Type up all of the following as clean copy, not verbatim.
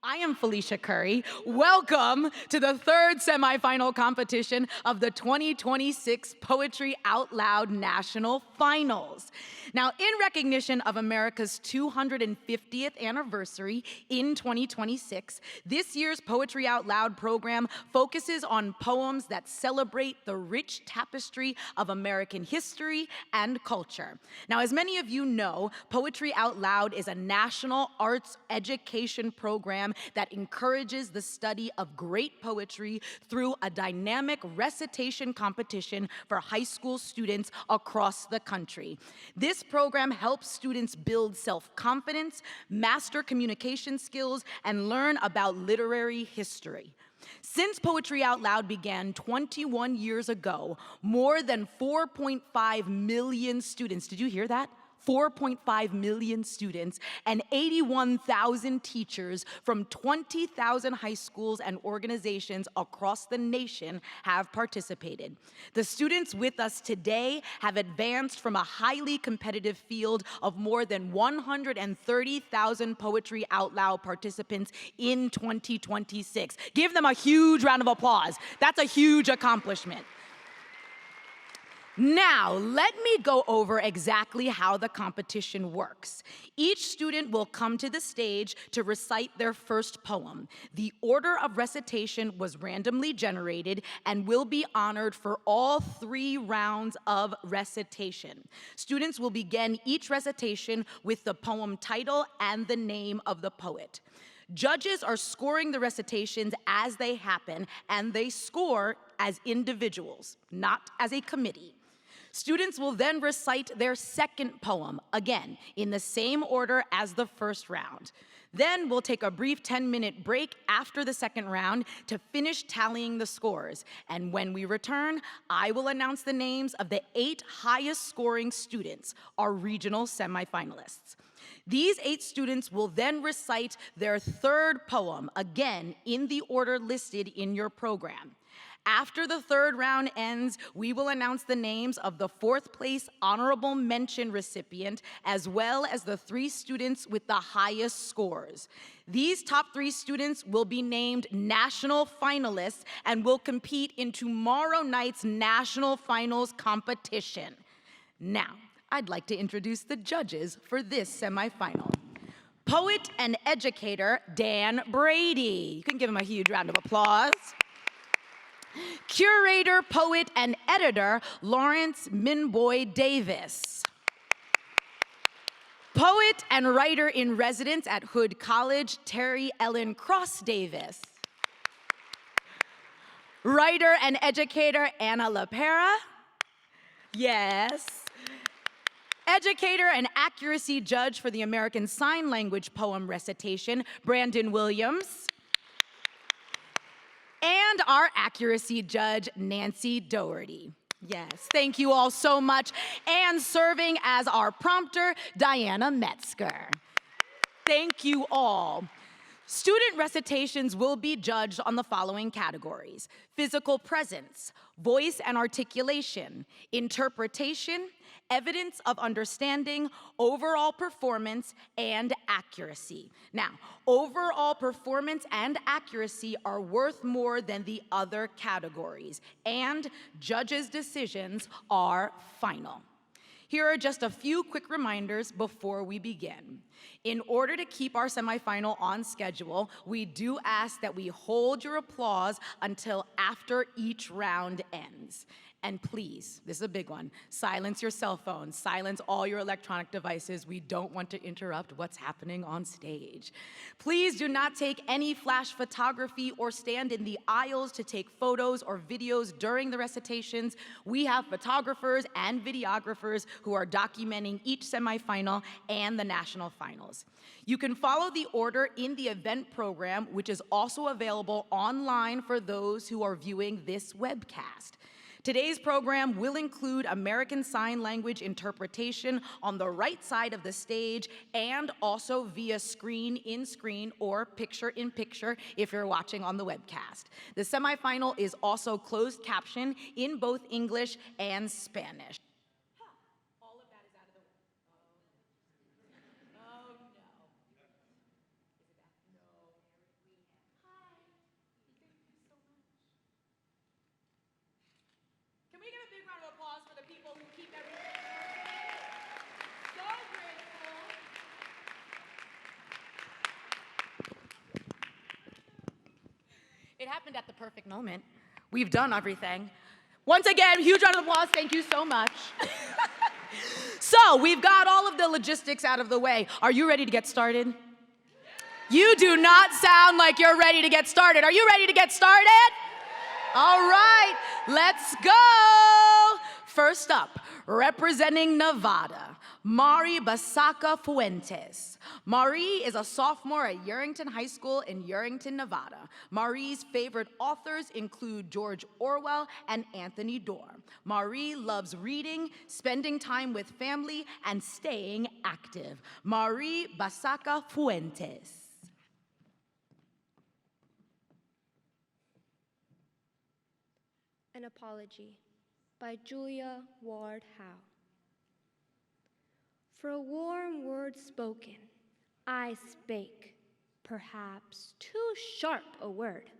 I am Felicia Curry. Welcome to the third semifinal competition of the 2026 Poetry Out Loud National Finals. Now, in recognition of America's 250th anniversary in 2026, this year's Poetry Out Loud program focuses on poems that celebrate the rich tapestry of American history and culture. Now, as many of you know, Poetry Out Loud is a national arts education program that encourages the study of great poetry through a dynamic recitation competition for high school students across the country. This program helps students build self-confidence, master communication skills, and learn about literary history. Since Poetry Out Loud began 21 years ago, more than 4.5 million students, did you hear that? 4.5 million students and 81,000 teachers from 20,000 high schools and organizations across the nation have participated. The students with us today have advanced from a highly competitive field of more than 130,000 Poetry Out Loud participants in 2026. Give them a huge round of applause. That's a huge accomplishment. Now, let me go over exactly how the competition works. Each student will come to the stage to recite their first poem. The order of recitation was randomly generated and will be honored for all 3 rounds of recitation. Students will begin each recitation with the poem title and the name of the poet. Judges are scoring the recitations as they happen, and they score as individuals, not as a committee. Students will then recite their second poem, again, in the same order as the first round. Then we'll take a brief 10-minute break after the second round to finish tallying the scores. And when we return, I will announce the names of the 8 highest scoring students, our regional semifinalists. These 8 students will then recite their third poem, again, in the order listed in your program. After the third round ends, we will announce the names of the 4th place honorable mention recipient, as well as the 3 students with the highest scores. These top 3 students will be named national finalists and will compete in tomorrow night's national finals competition. Now, I'd like to introduce the judges for this semifinal. Poet and educator, Dan Brady. You can give him a huge round of applause. Curator, poet, and editor, Lawrence Minboy Davis. Poet and writer in residence at Hood College, Terry Ellen Cross Davis. Writer and educator, Anna LaPera. Yes. Educator and accuracy judge for the American Sign Language poem recitation, Brandon Williams. And our accuracy judge, Nancy Doherty. Yes, thank you all so much. And serving as our prompter, Diana Metzger. Thank you all. Student recitations will be judged on the following categories: physical presence, voice and articulation, interpretation, evidence of understanding, overall performance, and accuracy. Now, overall performance and accuracy are worth more than the other categories, and judges' decisions are final. Here are just a few quick reminders before we begin. In order to keep our semifinal on schedule, we do ask that we hold your applause until after each round ends. And please, this is a big one, silence your cell phones, silence all your electronic devices. We don't want to interrupt what's happening on stage. Please do not take any flash photography or stand in the aisles to take photos or videos during the recitations. We have photographers and videographers who are documenting each semifinal and the national finals. You can follow the order in the event program, which is also available online for those who are viewing this webcast. Today's program will include American Sign Language interpretation on the right side of the stage and also via screen-in-screen or picture-in-picture if you're watching on the webcast. The semifinal is also closed caption in both English and Spanish. All of that is out of the way. Oh no. Is it that? No. It happened at the perfect moment. We've done everything. Once again, huge round of applause. Thank you so much. So, we've got all of the logistics out of the way. Are you ready to get started? You do not sound like you're ready to get started. Are you ready to get started? All right, let's go. First up, representing Nevada, Mari Basaca Fuentes. Mari is a sophomore at Yerington High School in Yerington, Nevada. Mari's favorite authors include George Orwell and Anthony Doerr. Mari loves reading, spending time with family, and staying active. Mari Basaca Fuentes. An Apology by Julia Ward Howe. For a warm word spoken, I spake, perhaps too sharp a word,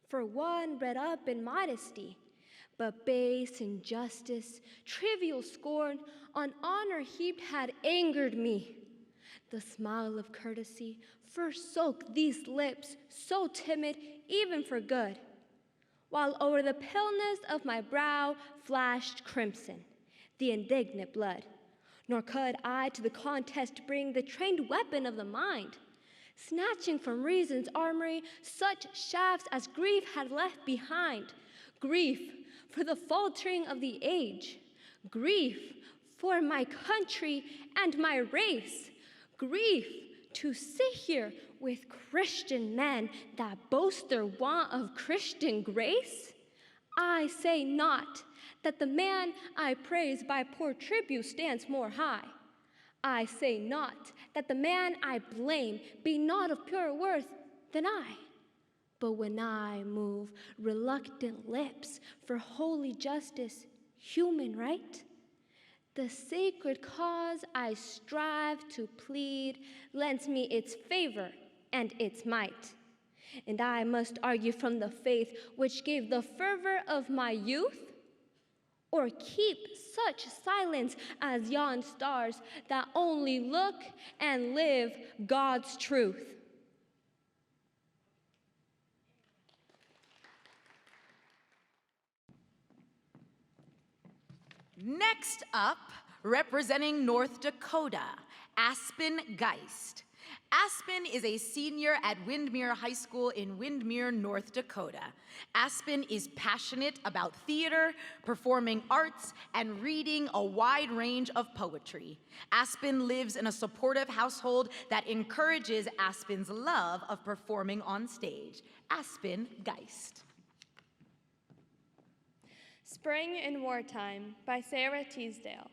for one bred up in modesty, but base injustice, trivial scorn, on honor heaped had angered me. The smile of courtesy forsook these lips, so timid even for good, while o'er the paleness of my brow flashed crimson, the indignant blood. Nor could I to the contest bring the trained weapon of the mind, snatching from reason's armory such shafts as grief had left behind. Grief for the faltering of the age, grief for my country and my race, grief to sit here with Christian men that boast their want of Christian grace. I say not that the man I praise by poor tribute stands more high. I say not that the man I blame be not of purer worth than I. But when I move reluctant lips for holy justice, human right, the sacred cause I strive to plead lends me its favor and its might. And I must argue from the faith which gave the fervor of my youth, or keep such silence as yon stars that only look and live God's truth. Next up, representing North Dakota, Aspen Geist. Aspen is a senior at Windmere High School in Windmere, North Dakota. Aspen is passionate about theater, performing arts, and reading a wide range of poetry. Aspen lives in a supportive household that encourages Aspen's love of performing on stage. Aspen Geist. Spring in Wartime by Sarah Teasdale.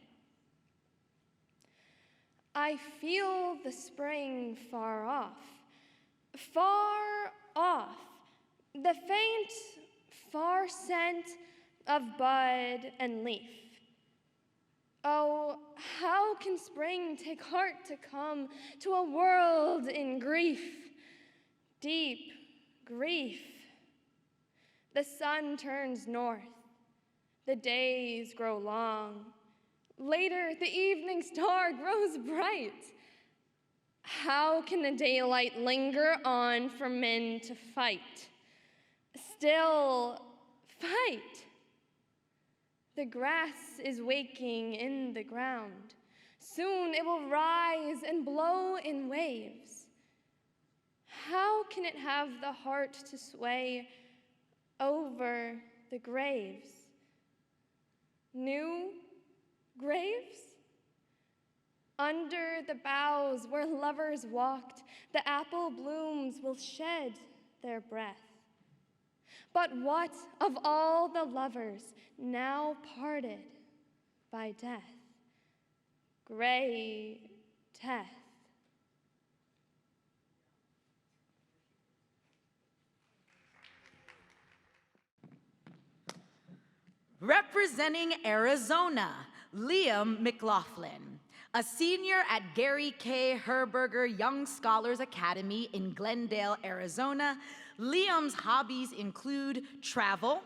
I feel the spring far off, the faint, far scent of bud and leaf. Oh, how can spring take heart to come to a world in grief, deep grief? The sun turns north, the days grow long. Later, the evening star grows bright. How can the daylight linger on for men to fight? Still fight. The grass is waking in the ground. Soon it will rise and blow in waves. How can it have the heart to sway over the graves? New graves? Under the boughs where lovers walked, the apple blooms will shed their breath. But what of all the lovers now parted by death? Gray death. Representing Arizona, McLaughlin, a senior at Gary K. Herberger Young Scholars Academy in Glendale, Arizona. Liam's hobbies include travel,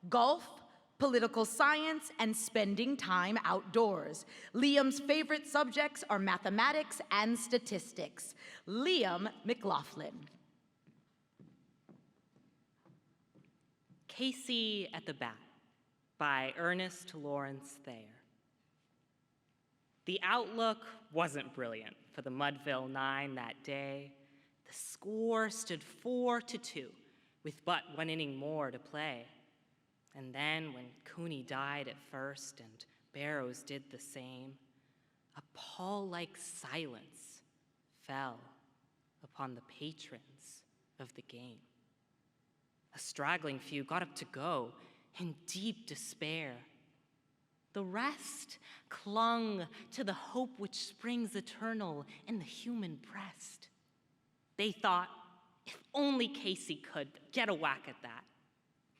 golf, political science, and spending time outdoors. Liam's favorite subjects are mathematics and statistics. Liam McLaughlin. Casey at the Bat by Ernest Lawrence Thayer. The outlook wasn't brilliant for the Mudville Nine that day. The score stood 4-2 with but one inning more to play. And then when Cooney died at first and Barrows did the same, a pall-like silence fell upon the patrons of the game. A straggling few got up to go in deep despair. The rest clung to the hope which springs eternal in the human breast. They thought, if only Casey could get a whack at that,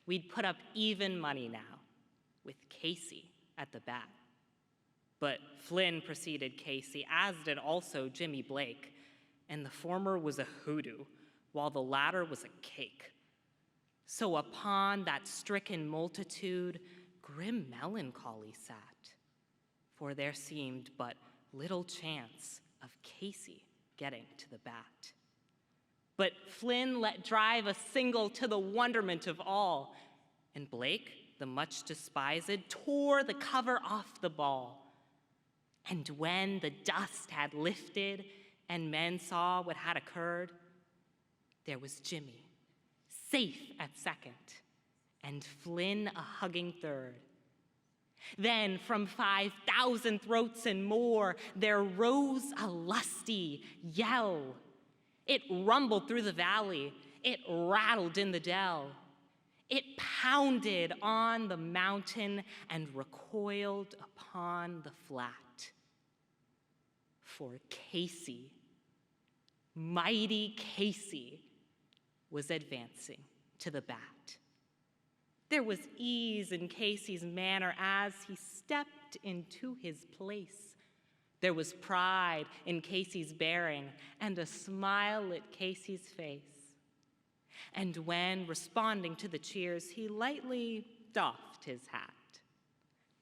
we'd put up even money now, with Casey at the bat. But Flynn preceded Casey, as did also Jimmy Blake, and the former was a hoodoo, while the latter was a cake. So upon that stricken multitude, grim melancholy sat, for there seemed but little chance of Casey getting to the bat. But Flynn let drive a single to the wonderment of all, and Blake, the much despised, tore the cover off the ball. And when the dust had lifted and men saw what had occurred, there was Jimmy, safe at second, and Flynn a hugging third. Then from 5,000 throats and more, there rose a lusty yell. It rumbled through the valley. It rattled in the dell. It pounded on the mountain and recoiled upon the flat. For Casey, mighty Casey, was advancing to the bat. There was ease in Casey's manner as he stepped into his place. There was pride in Casey's bearing and a smile at Casey's face. And when, responding to the cheers, he lightly doffed his hat,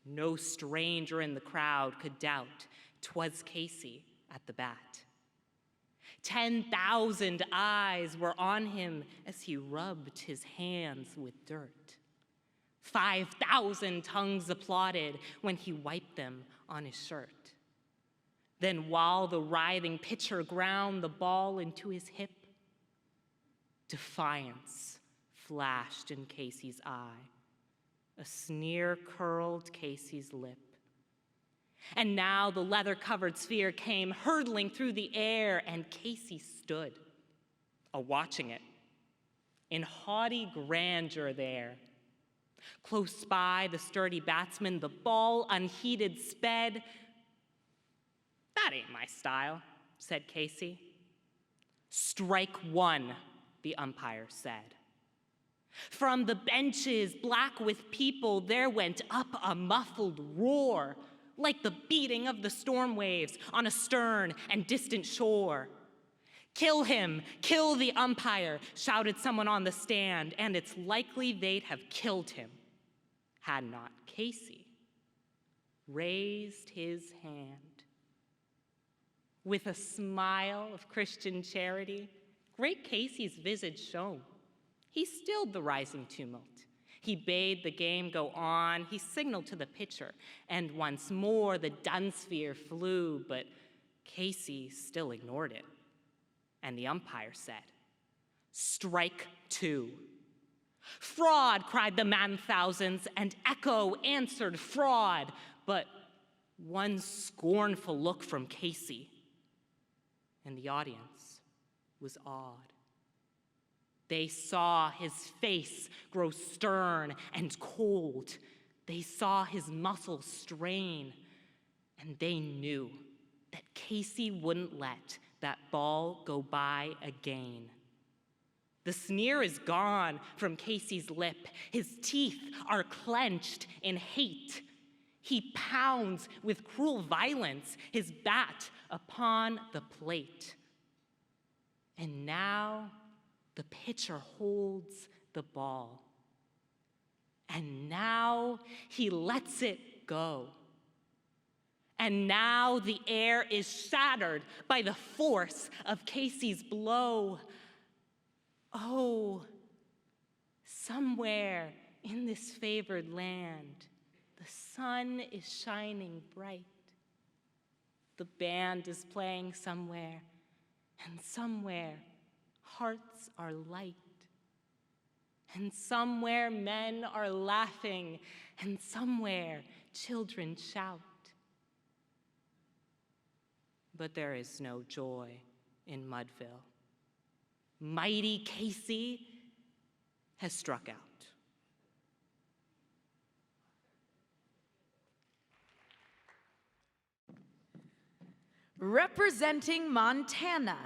no stranger in the crowd could doubt 'twas Casey at the bat. 10,000 eyes were on him as he rubbed his hands with dirt. 5,000 tongues applauded when he wiped them on his shirt. Then while the writhing pitcher ground the ball into his hip, defiance flashed in Casey's eye. A sneer curled Casey's lip. And now the leather-covered sphere came hurtling through the air, and Casey stood, a-watching it, in haughty grandeur there. Close by the sturdy batsman, the ball unheeded sped. "That ain't my style," said Casey. "Strike one," the umpire said. From the benches, black with people, there went up a muffled roar, like the beating of the storm waves on a stern and distant shore. "Kill him! Kill the umpire!" shouted someone on the stand, and it's likely they'd have killed him had not Casey raised his hand. With a smile of Christian charity, great Casey's visage shone. He stilled the rising tumult. He bade the game go on. He signaled to the pitcher, and once more the dun sphere flew, but Casey still ignored it. And the umpire said, "Strike two." "Fraud," cried the man thousands, and echo answered fraud. But one scornful look from Casey, and the audience was awed. They saw his face grow stern and cold. They saw his muscles strain, and they knew that Casey wouldn't let that ball go by again. The sneer is gone from Casey's lip. His teeth are clenched in hate. He pounds with cruel violence his bat upon the plate. And now the pitcher holds the ball. and now he lets it go. And now the air is shattered by the force of Casey's blow. Oh, somewhere in this favored land, the sun is shining bright. The band is playing somewhere, and somewhere hearts are light. And somewhere men are laughing, and somewhere children shout. But there is no joy in Mudville. Mighty Casey has struck out. Representing Montana,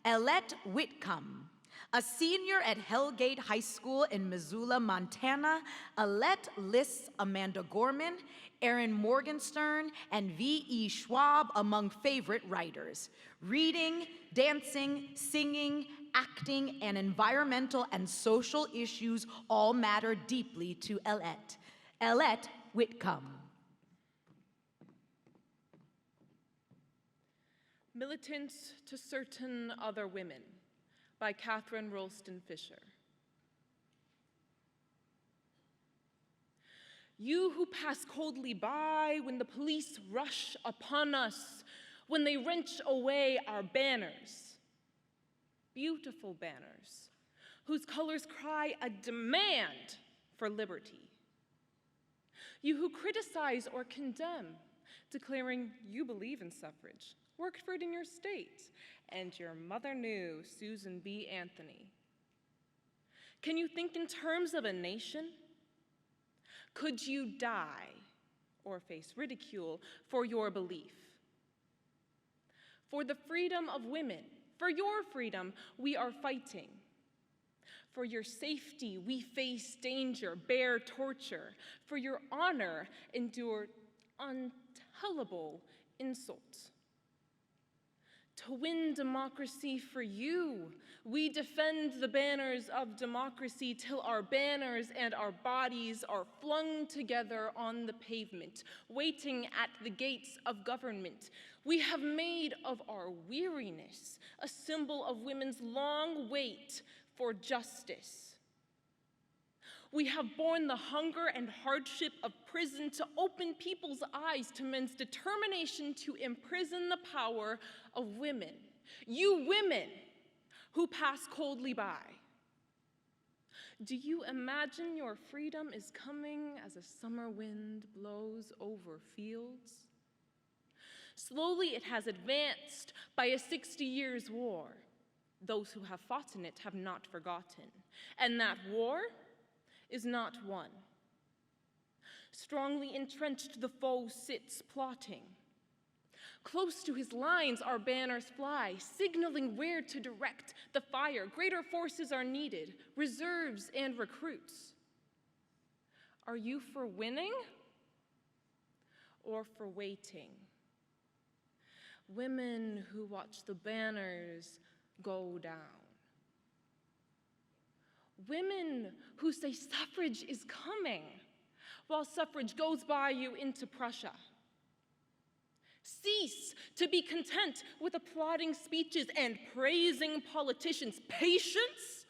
Ellette Whitcomb. A senior at Hellgate High School in Missoula, Montana, Ellette lists Amanda Gorman, Erin Morgenstern, and V.E. Schwab among favorite writers. Reading, dancing, singing, acting, and environmental and social issues all matter deeply to Ellette. Ellette Whitcomb. Militant to Certain Other Women by Catherine Rolston Fisher. You who pass coldly by when the police rush upon us, when they wrench away our banners, beautiful banners, whose colors cry a demand for liberty. You who criticize or condemn, declaring you believe in suffrage, worked for it in your state, and your mother knew Susan B. Anthony. Can you think in terms of a nation? Could you die or face ridicule for your belief? For the freedom of women, for your freedom, we are fighting. For your safety, we face danger, bear torture. For your honor, endure untellable insults. To win democracy for you, we defend the banners of democracy till our banners and our bodies are flung together on the pavement, waiting at the gates of government. We have made of our weariness a symbol of women's long wait for justice. We have borne the hunger and hardship of prison to open people's eyes to men's determination to imprison the power of women. You women who pass coldly by. Do you imagine your freedom is coming as a summer wind blows over fields? Slowly it has advanced by a 60 years war. Those who have fought in it have not forgotten. And that war is not won. Strongly entrenched, the foe sits plotting. Close to his lines, our banners fly, signaling where to direct the fire. Greater forces are needed, reserves and recruits. Are you for winning or for waiting? Women who watch the banners go down. Women who say suffrage is coming while suffrage goes by you into Prussia. Cease to be content with applauding speeches and praising politicians. Patience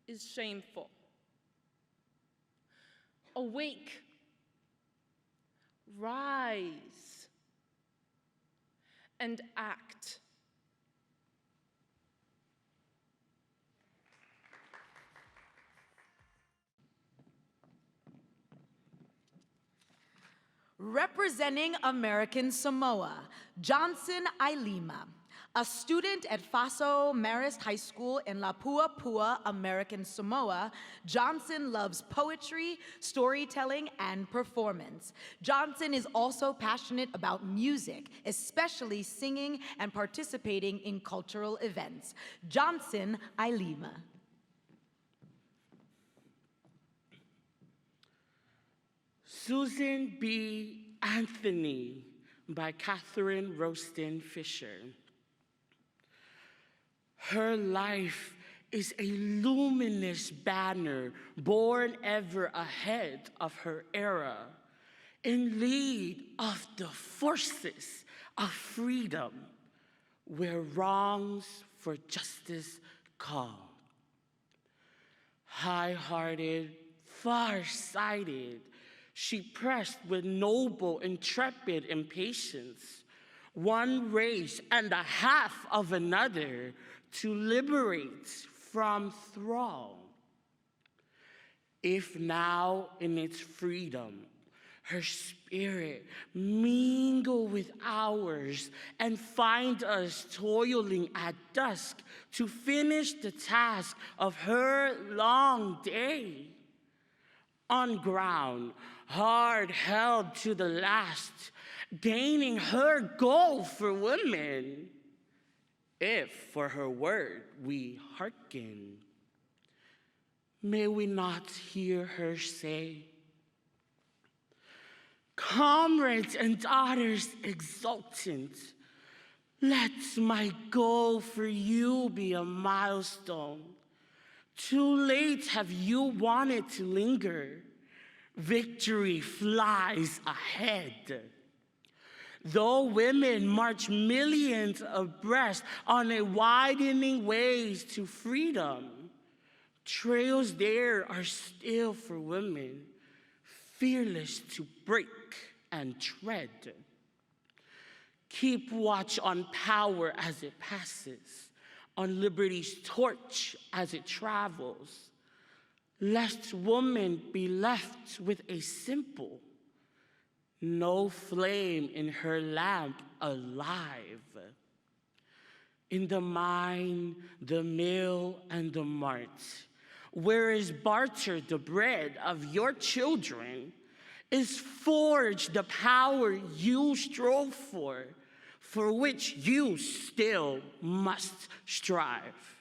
is shameful. Awake, rise, and act. Representing American Samoa, Johnson Ailima. A student at Faso Marist High School in Lapuapua, American Samoa, Johnson loves poetry, storytelling, and performance. Johnson is also passionate about music, especially singing and participating in cultural events. Johnson Ailima. Susan B. Anthony by Catherine Rolston Fisher. Her life is a luminous banner born ever ahead of her era, in lead of the forces of freedom, where wrongs for justice call. High-hearted, far-sighted, she pressed with noble, intrepid impatience, one race and a half of another, to liberate from thrall. If now in its freedom, her spirit mingle with ours and find us toiling at dusk to finish the task of her long day, on ground hard held to the last, gaining her goal for women, if for her word we hearken. May we not hear her say, comrades and daughters exultant, let my goal for you be a milestone. Too late have you wanted to linger. Victory flies ahead. Though women march millions abreast on a widening ways to freedom, trails there are still for women, fearless to break and tread. Keep watch on power as it passes, on liberty's torch as it travels, lest woman be left with a simple, no flame in her lamp alive. In the mine, the mill, and the mart, where is bartered the bread of your children, is forged the power you strove for which you still must strive.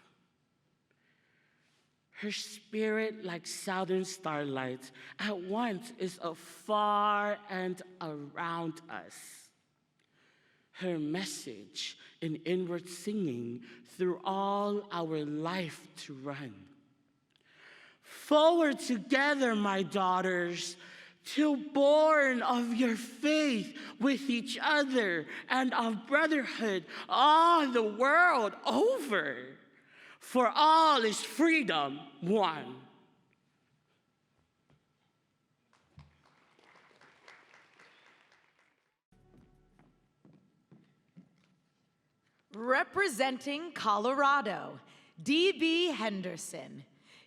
Her spirit, like southern starlight, at once is afar and around us. Her message in inward singing through all our life to run. Forward together, my daughters, till born of your faith with each other and of brotherhood all the world over. For all is freedom one. Representing Colorado, D.B. Henderson.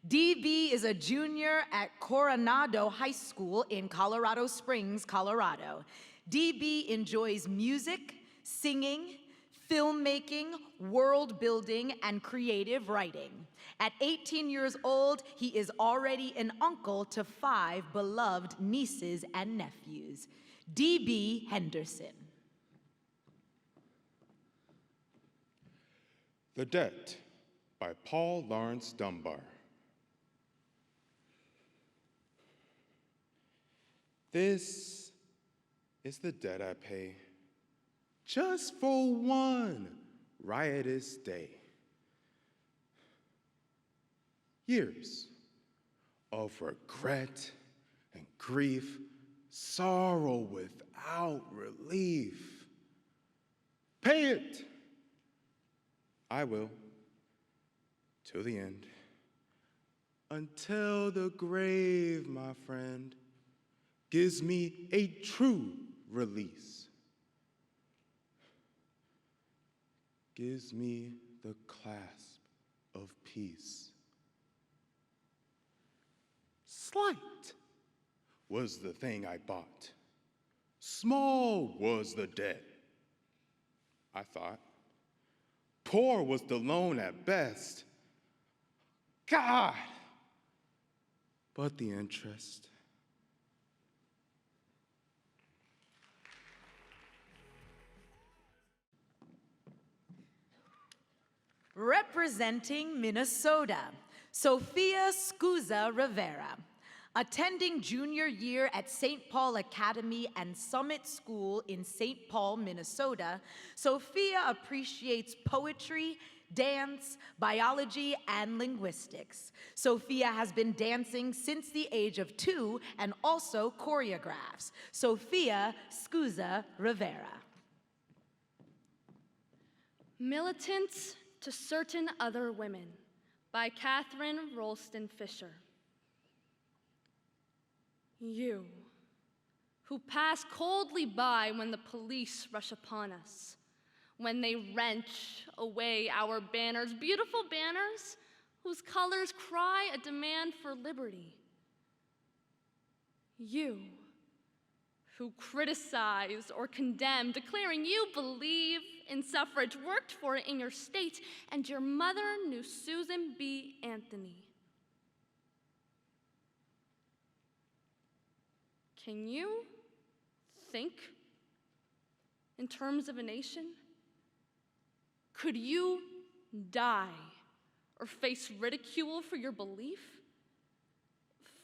D.B. is a junior at Coronado High School in Colorado Springs, Colorado. D.B. enjoys music, singing, filmmaking, world building, and creative writing. At 18 years old, he is already an uncle to 5 beloved nieces and nephews. D.B. Henderson. The Debt by Paul Laurence Dunbar. This is the debt I pay just for one riotous day. Years of regret and grief, sorrow without relief. Pay it. I will, till the end, until the grave, my friend, gives me a true release. Gives me the clasp of peace. Slight was the thing I bought. Small was the debt, I thought. Poor was the loan at best. God! But the interest. Representing Minnesota, Sofia Skuza Rivera. Attending junior year at St. Paul Academy and Summit School in St. Paul, Minnesota, Sofia appreciates poetry, dance, biology, and linguistics. Sofia has been dancing since the age of 2 and also choreographs. Sofia Skuza Rivera. Militants to Certain Other Women by Catherine Rolston Fisher. You, who pass coldly by when the police rush upon us, when they wrench away our banners, beautiful banners whose colors cry a demand for liberty. You, who criticize or condemn, declaring you believe in suffrage, worked for it in your state, and your mother knew Susan B. Anthony. Can you think in terms of a nation? Could you die or face ridicule for your belief?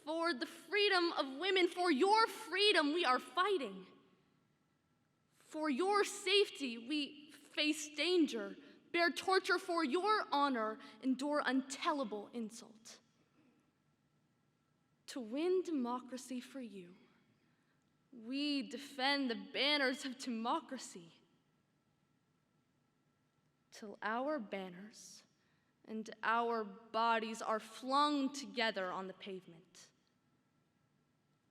For the freedom of women, for your freedom, we are fighting. For your safety, we face danger, bear torture for your honor, endure untellable insult. To win democracy for you, we defend the banners of democracy till our banners and our bodies are flung together on the pavement.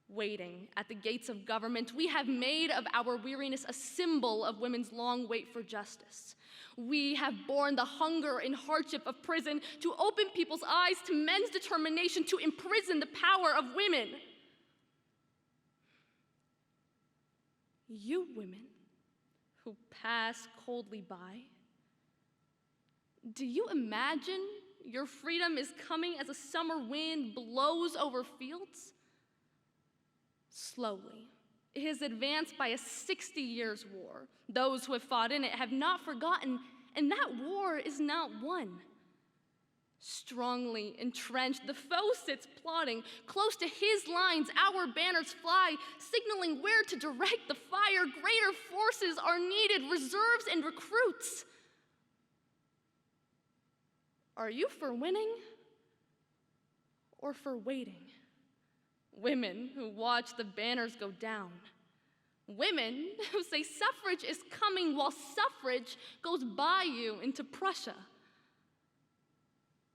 Waiting at the gates of government, we have made of our weariness a symbol of women's long wait for justice. We have borne the hunger and hardship of prison to open people's eyes to men's determination to imprison the power of women. You women who pass coldly by, do you imagine your freedom is coming as a summer wind blows over fields? Slowly, it has advanced by a 60 years war. Those who have fought in it have not forgotten, and that war is not won. Strongly entrenched, the foe sits plotting. Close to his lines, our banners fly, signaling where to direct the fire. Greater forces are needed, reserves and recruits. Are you for winning or for waiting? Women who watch the banners go down. Women who say suffrage is coming while suffrage goes by you into Prussia.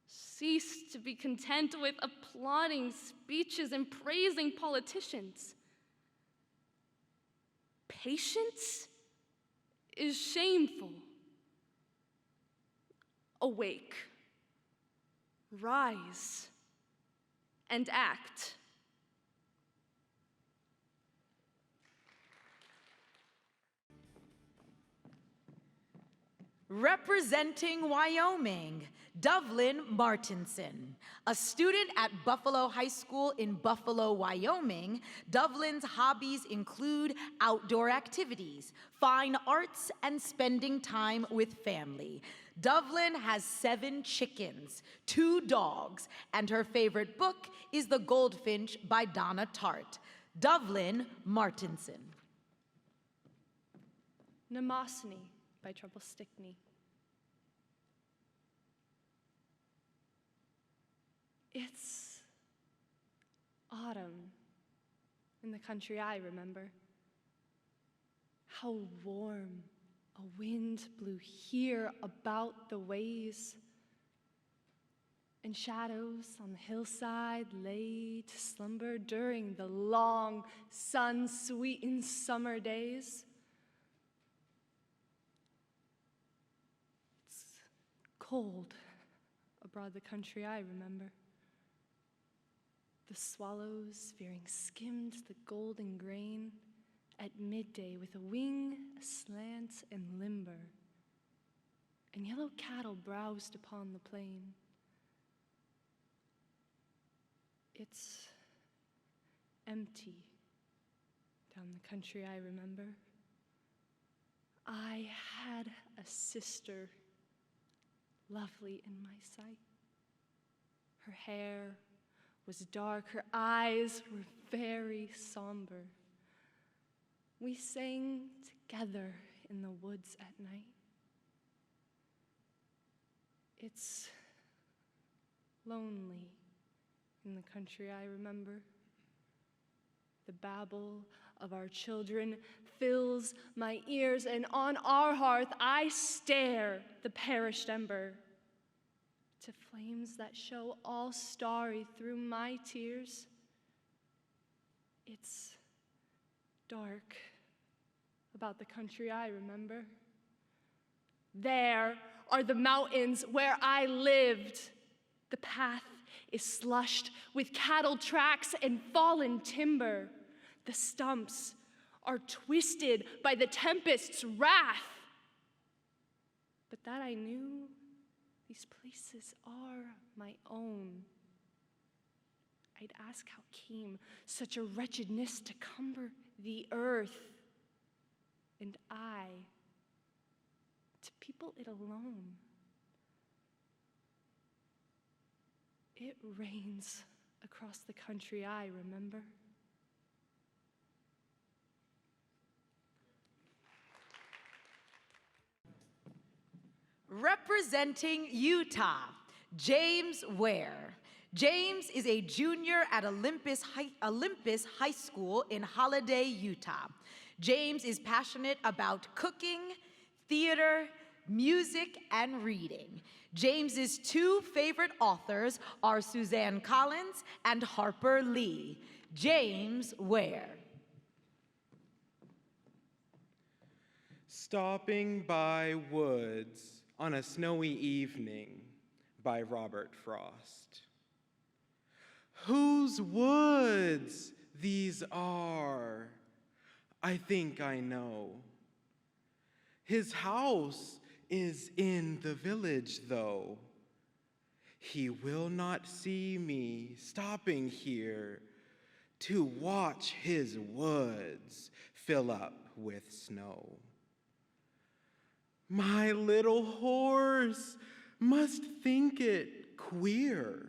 Cease to be content with applauding speeches and praising politicians. Patience is shameful. Awake, rise, and act. Representing Wyoming, Dovelynn Martinson. A student at Buffalo High School in Buffalo, Wyoming, Dovelynn's hobbies include outdoor activities, fine arts, and spending time with family. Dovelynn has 7 chickens, 2 dogs, and her favorite book is The Goldfinch by Donna Tartt. Dovelynn Martinson. Mnemosyne by Trouble Stickney. It's autumn in the country I remember. How warm a wind blew here about the ways, and shadows on the hillside lay to slumber during the long, sun-sweetened summer days. Cold abroad the country I remember. The swallows veering skimmed the golden grain at midday with a wing aslant and limber, and yellow cattle browsed upon the plain. It's empty down the country I remember. I had a sister, lovely in my sight. Her hair was dark. Her eyes were very somber. We sang together in the woods at night. It's lonely in the country, I remember. The babble of our children fills my ears, and on our hearth I stare the perished ember to flames that show all starry through my tears. It's dark about the country I remember. There are the mountains where I lived. The path is slushed with cattle tracks and fallen timber. The stumps are twisted by the tempest's wrath. But that I knew, these places are my own. I'd ask how came such a wretchedness to cumber the earth, and I, to people it alone. It rains across the country I remember. Representing Utah, James Ware. James is a junior at Olympus High School in Holiday, Utah. James is passionate about cooking, theater, music, and reading. James's two favorite authors are Suzanne Collins and Harper Lee. James Ware. Stopping by Woods on a Snowy Evening by Robert Frost. Whose woods these are, I think I know. His house is in the village, though. He will not see me stopping here to watch his woods fill up with snow. My little horse must think it queer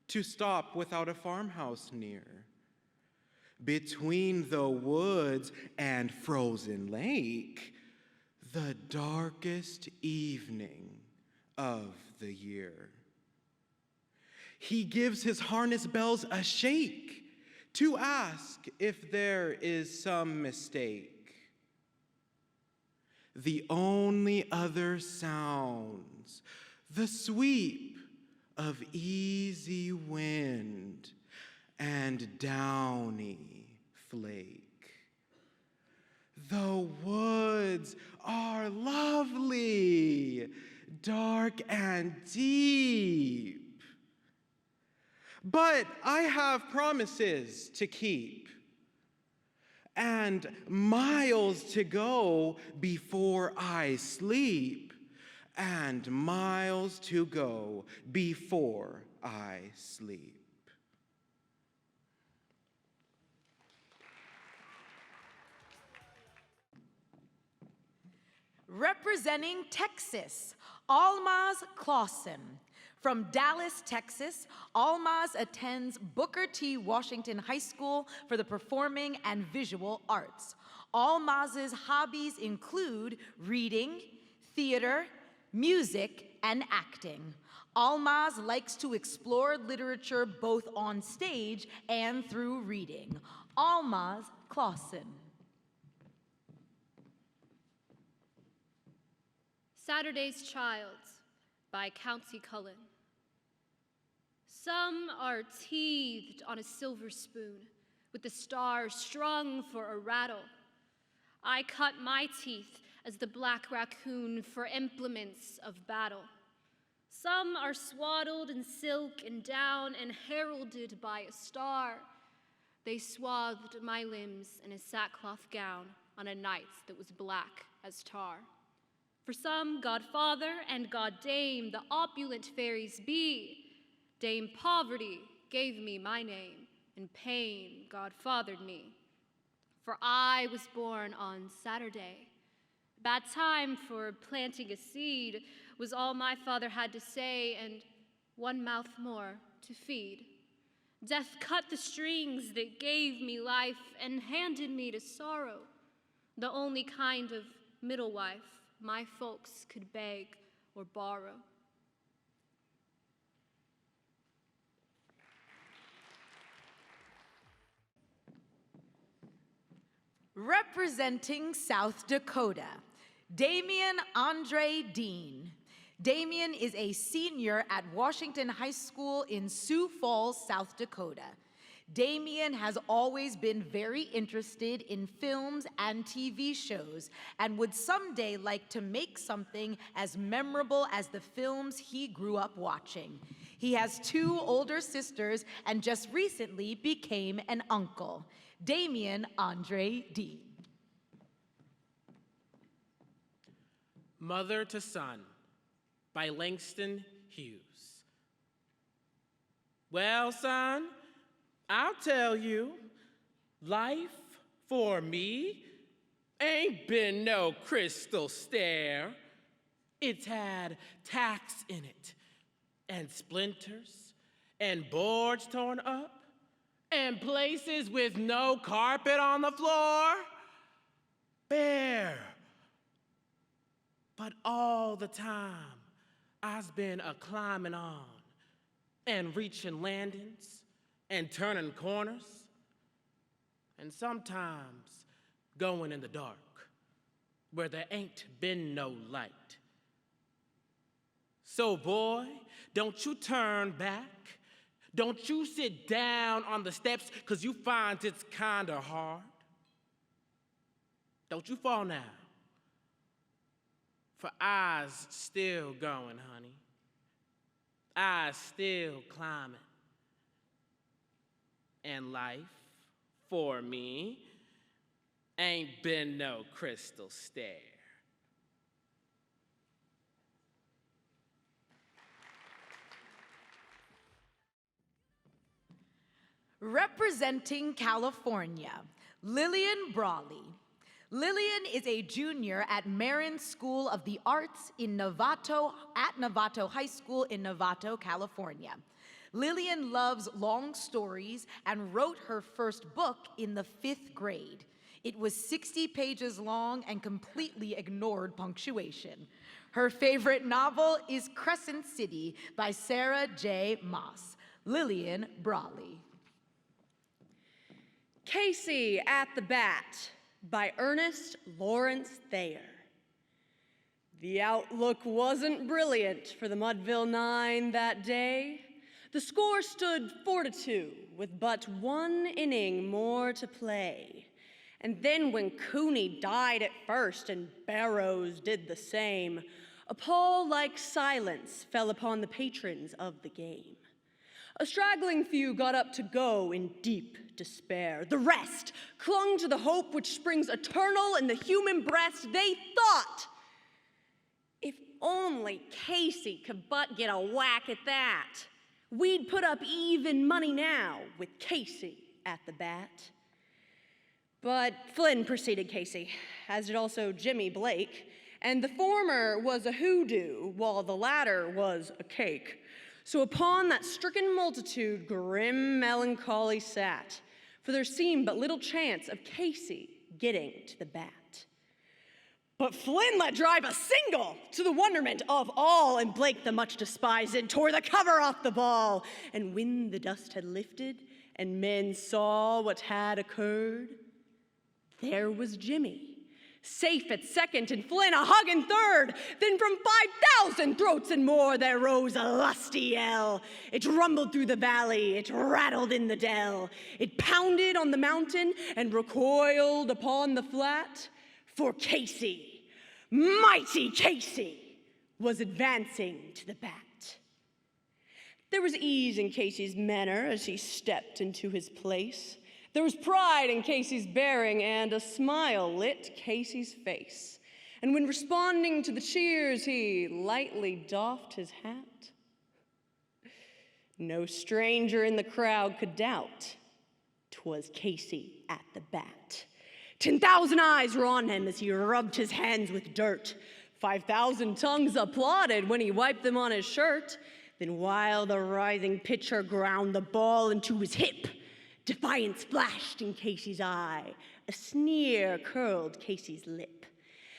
to stop without a farmhouse near. Between the woods and frozen lake, the darkest evening of the year. He gives his harness bells a shake to ask if there is some mistake. The only other sounds, the sweep of easy wind and downy flake. The woods are lovely, dark and deep. But I have promises to keep, and miles to go before I sleep, and miles to go before I sleep. Representing Texas, Almaz Clawson. From Dallas, Texas, Almaz attends Booker T. Washington High School for the Performing and Visual Arts. Almaz's hobbies include reading, theater, music, and acting. Almaz likes to explore literature both on stage and through reading. Almaz Clawson. Saturday's Child by Countee Cullen. Some are teethed on a silver spoon, with the stars strung for a rattle. I cut my teeth as the black raccoon for implements of battle. Some are swaddled in silk and down and heralded by a star. They swathed my limbs in a sackcloth gown on a night that was black as tar. For some, Godfather and Goddame, the opulent fairies be. Dame Poverty gave me my name, and pain godfathered me. For I was born on Saturday. Bad time for planting a seed was all my father had to say, and one mouth more to feed. Death cut the strings that gave me life and handed me to sorrow, the only kind of middle wife my folks could beg or borrow. Representing South Dakota, Damien Andre Deen. Damien is a senior at Washington High School in Sioux Falls, South Dakota. Damien has always been very interested in films and TV shows and would someday like to make something as memorable as the films he grew up watching. He has 2 older sisters and just recently became an uncle. Damien Andre Deen. Mother to Son by Langston Hughes. Well, son, I'll tell you, life for me ain't been no crystal stair. It's had tacks in it, and splinters, and boards torn up, and places with no carpet on the floor. Bare. But all the time, I've been a-climbing on, and reaching landings, and turning corners, and sometimes going in the dark, where there ain't been no light. So boy, don't you turn back. Don't you sit down on the steps 'cause you find it's kinda hard. Don't you fall now, for I's still going, honey. I's still climbing. And life, for me, ain't been no crystal stair. Representing California, Lillian Braly. Lillian is a junior at Marin School of the Arts in Novato High School in Novato, California. Lillian loves long stories and wrote her first book in the 5th grade. It was 60 pages long and completely ignored punctuation. Her favorite novel is Crescent City by Sarah J. Maas. Lillian Braly. Casey at the Bat by Ernest Lawrence Thayer. The outlook wasn't brilliant for the Mudville 9 that day. The score stood 4-2 with but 1 inning more to play. And then when Cooney died at first and Barrows did the same, a pall-like silence fell upon the patrons of the game. A straggling few got up to go in deep despair. The rest clung to the hope which springs eternal in the human breast. They thought, if only Casey could but get a whack at that, we'd put up even money now with Casey at the bat. But Flynn preceded Casey, as did also Jimmy Blake, and the former was a hoodoo, while the latter was a cake. So upon that stricken multitude, grim melancholy sat, for there seemed but little chance of Casey getting to the bat. But Flynn let drive a single, to the wonderment of all, and Blake, the much despised, tore the cover off the ball. And when the dust had lifted, and men saw what had occurred, there was Jimmy, safe at second, and Flynn a hugging third. Then from 5,000 throats and more there rose a lusty yell. It rumbled through the valley, it rattled in the dell. It pounded on the mountain and recoiled upon the flat. For Casey, mighty Casey, was advancing to the bat. There was ease in Casey's manner as he stepped into his place. There was pride in Casey's bearing, and a smile lit Casey's face. And when responding to the cheers, he lightly doffed his hat. No stranger in the crowd could doubt 'twas Casey at the bat. 10,000 eyes were on him as he rubbed his hands with dirt. 5,000 tongues applauded when he wiped them on his shirt. Then while the writhing pitcher ground the ball into his hip, defiance flashed in Casey's eye. A sneer curled Casey's lip.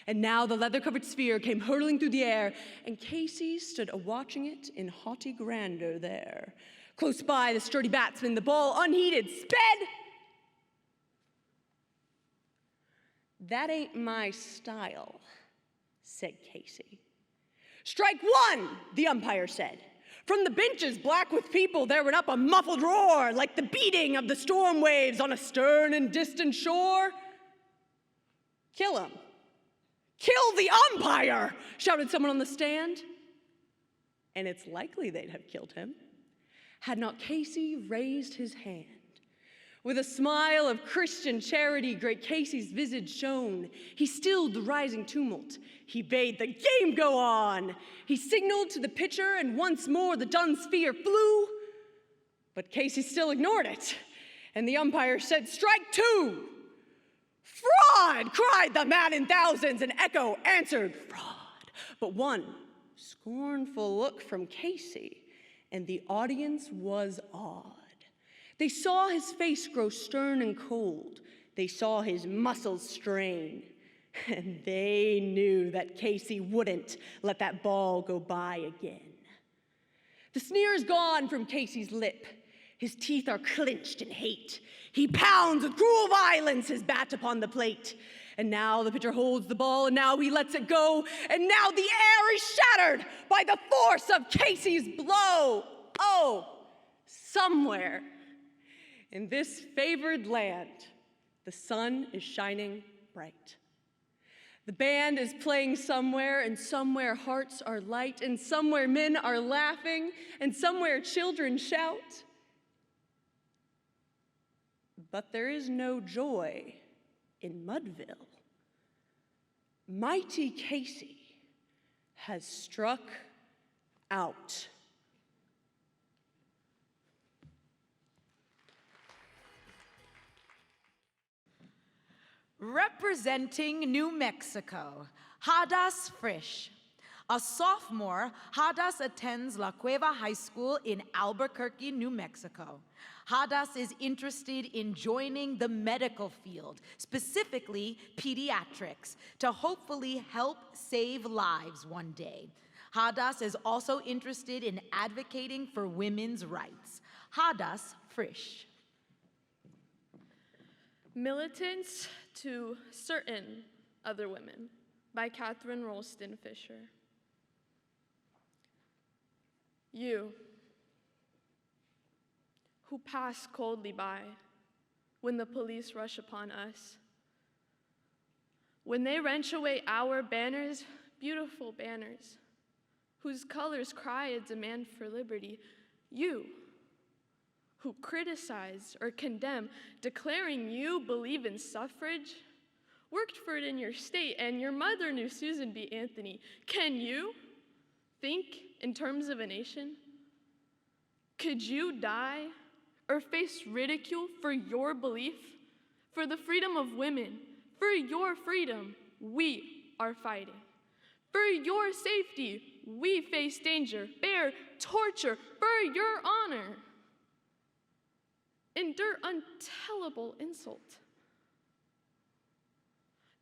And now the leather-covered sphere came hurtling through the air, and Casey stood a-watching it in haughty grandeur there. Close by the sturdy batsman, the ball unheeded sped. "That ain't my style," said Casey. "Strike one," the umpire said. From the benches black with people there went up a muffled roar, like the beating of the storm waves on a stern and distant shore. "Kill him! Kill the umpire!" shouted someone on the stand. And it's likely they'd have killed him had not Casey raised his hand. With a smile of Christian charity, great Casey's visage shone. He stilled the rising tumult. He bade the game go on. He signaled to the pitcher, and once more the dun sphere flew. But Casey still ignored it, and the umpire said, "Strike two." "Fraud!" cried the man in thousands, and echo answered, "Fraud." But one scornful look from Casey, and the audience was awed. They saw his face grow stern and cold. They saw his muscles strain. And they knew that Casey wouldn't let that ball go by again. The sneer is gone from Casey's lip. His teeth are clenched in hate. He pounds with cruel violence his bat upon the plate. And now the pitcher holds the ball, and now he lets it go. And now the air is shattered by the force of Casey's blow. Oh, somewhere in this favored land, the sun is shining bright. The band is playing somewhere, and somewhere hearts are light, and somewhere men are laughing, and somewhere children shout. But there is no joy in Mudville. Mighty Casey has struck out. Representing New Mexico, Hadas Frish. A sophomore, Hadas attends La Cueva High School in Albuquerque, New Mexico. Hadas is interested in joining the medical field, specifically pediatrics, to hopefully help save lives one day. Hadas is also interested in advocating for women's rights. Hadas Frish. Militants to Certain Other Women by Catherine Rolston Fisher. You, who pass coldly by when the police rush upon us, when they wrench away our banners, beautiful banners, whose colors cry a demand for liberty, you, who criticize or condemn, declaring you believe in suffrage, worked for it in your state, and your mother knew Susan B. Anthony. Can you think in terms of a nation? Could you die or face ridicule for your belief? For the freedom of women, for your freedom, we are fighting. For your safety, we face danger, bear torture, for your honor. Endure untellable insult.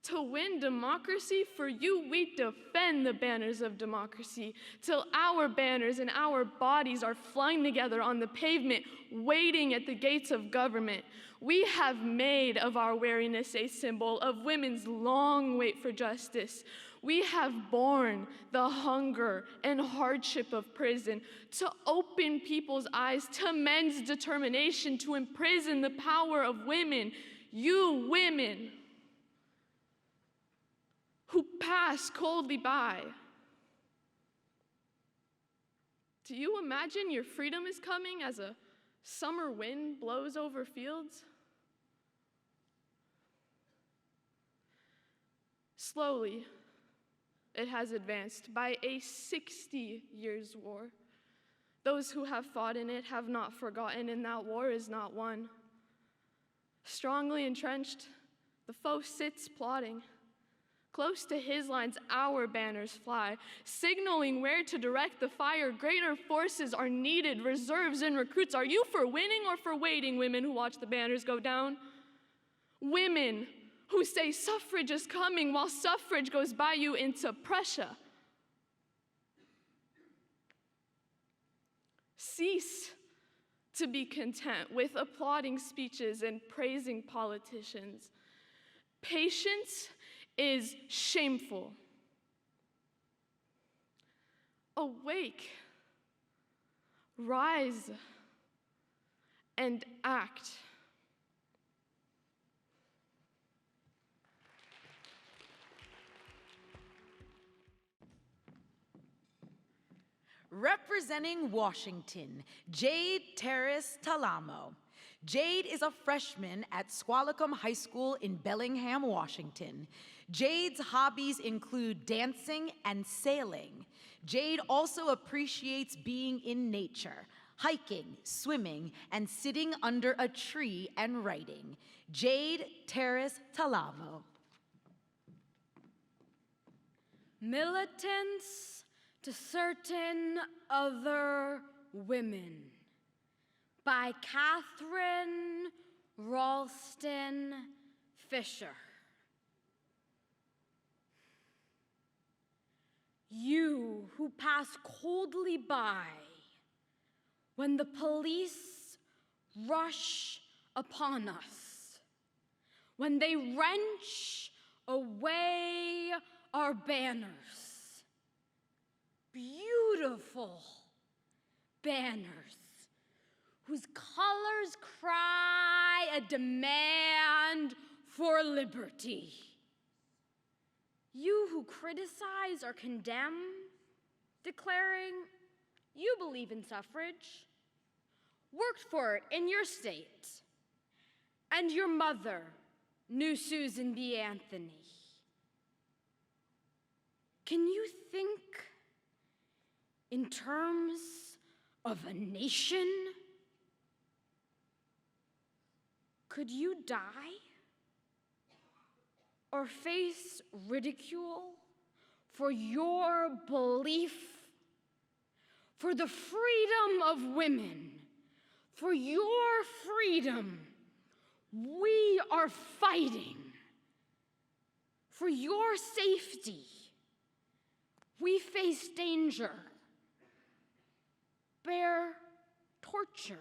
To win democracy, for you we defend the banners of democracy, till our banners and our bodies are flung together on the pavement, waiting at the gates of government. We have made of our wariness a symbol of women's long wait for justice. We have borne the hunger and hardship of prison to open people's eyes to men's determination to imprison the power of women. You women who pass coldly by. Do you imagine your freedom is coming as a summer wind blows over fields? Slowly, it has advanced by a 60 years war. Those who have fought in it have not forgotten, and that war is not won. Strongly entrenched, the foe sits plotting, Close to his lines, our banners fly, signaling where to direct the fire. Greater forces are needed, reserves and recruits. Are you for winning or for waiting, women who watch the banners go down? Women who say suffrage is coming while suffrage goes by you into Prussia. Cease to be content with applauding speeches and praising politicians. Patience is shameful. Awake, rise, and act. Representing Washington, Jade Terrace Talamo. Jade is a freshman at Squalicum High School in Bellingham, Washington. Jade's hobbies include dancing and sailing. Jade also appreciates being in nature, hiking, swimming, and sitting under a tree and writing. Jade Terrace Talamo. Militants to certain other women by Catherine Ralston Fisher. You who pass coldly by when the police rush upon us, when they wrench away our banners, beautiful banners whose colors cry a demand for liberty. You who criticize or condemn, declaring you believe in suffrage, worked for it in your state, and your mother knew Susan B. Anthony. Can you think in terms of a nation? Could you die or face ridicule for your belief, for the freedom of women, for your freedom? We are fighting for your safety. We face danger, bear torture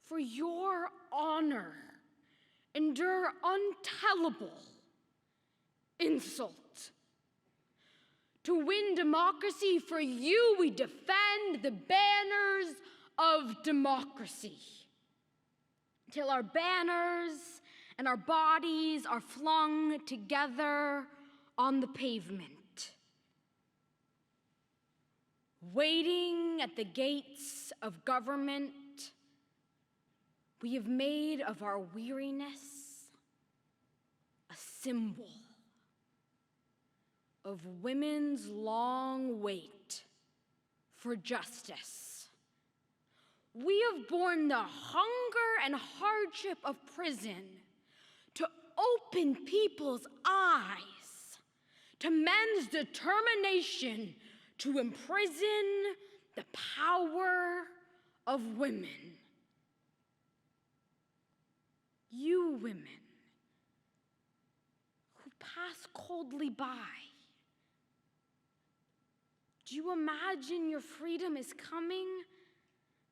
for your honor, endure untellable insult. To win democracy, for you we defend the banners of democracy, till our banners and our bodies are flung together on the pavement, waiting at the gates of government. We have made of our weariness a symbol of women's long wait for justice. We have borne the hunger and hardship of prison to open people's eyes to men's determination to imprison the power of women. You women who pass coldly by, do you imagine your freedom is coming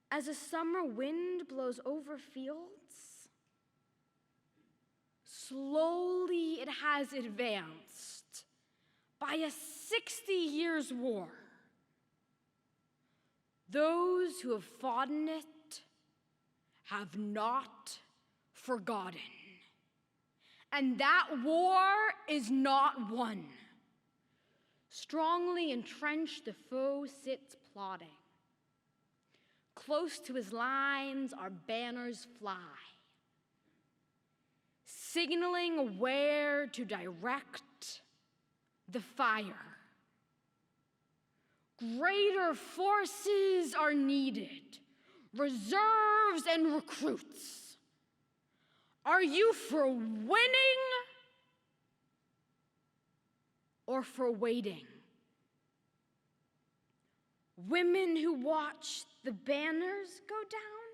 as a summer wind blows over fields? Slowly it has advanced by a 60 years war. Those who have fought in it have not forgotten. And that war is not won. Strongly entrenched, the foe sits plotting. Close to his lines, our banners fly, signaling where to direct the fire. Greater forces are needed, reserves and recruits. Are you for winning or for waiting. Women who watch the banners go down.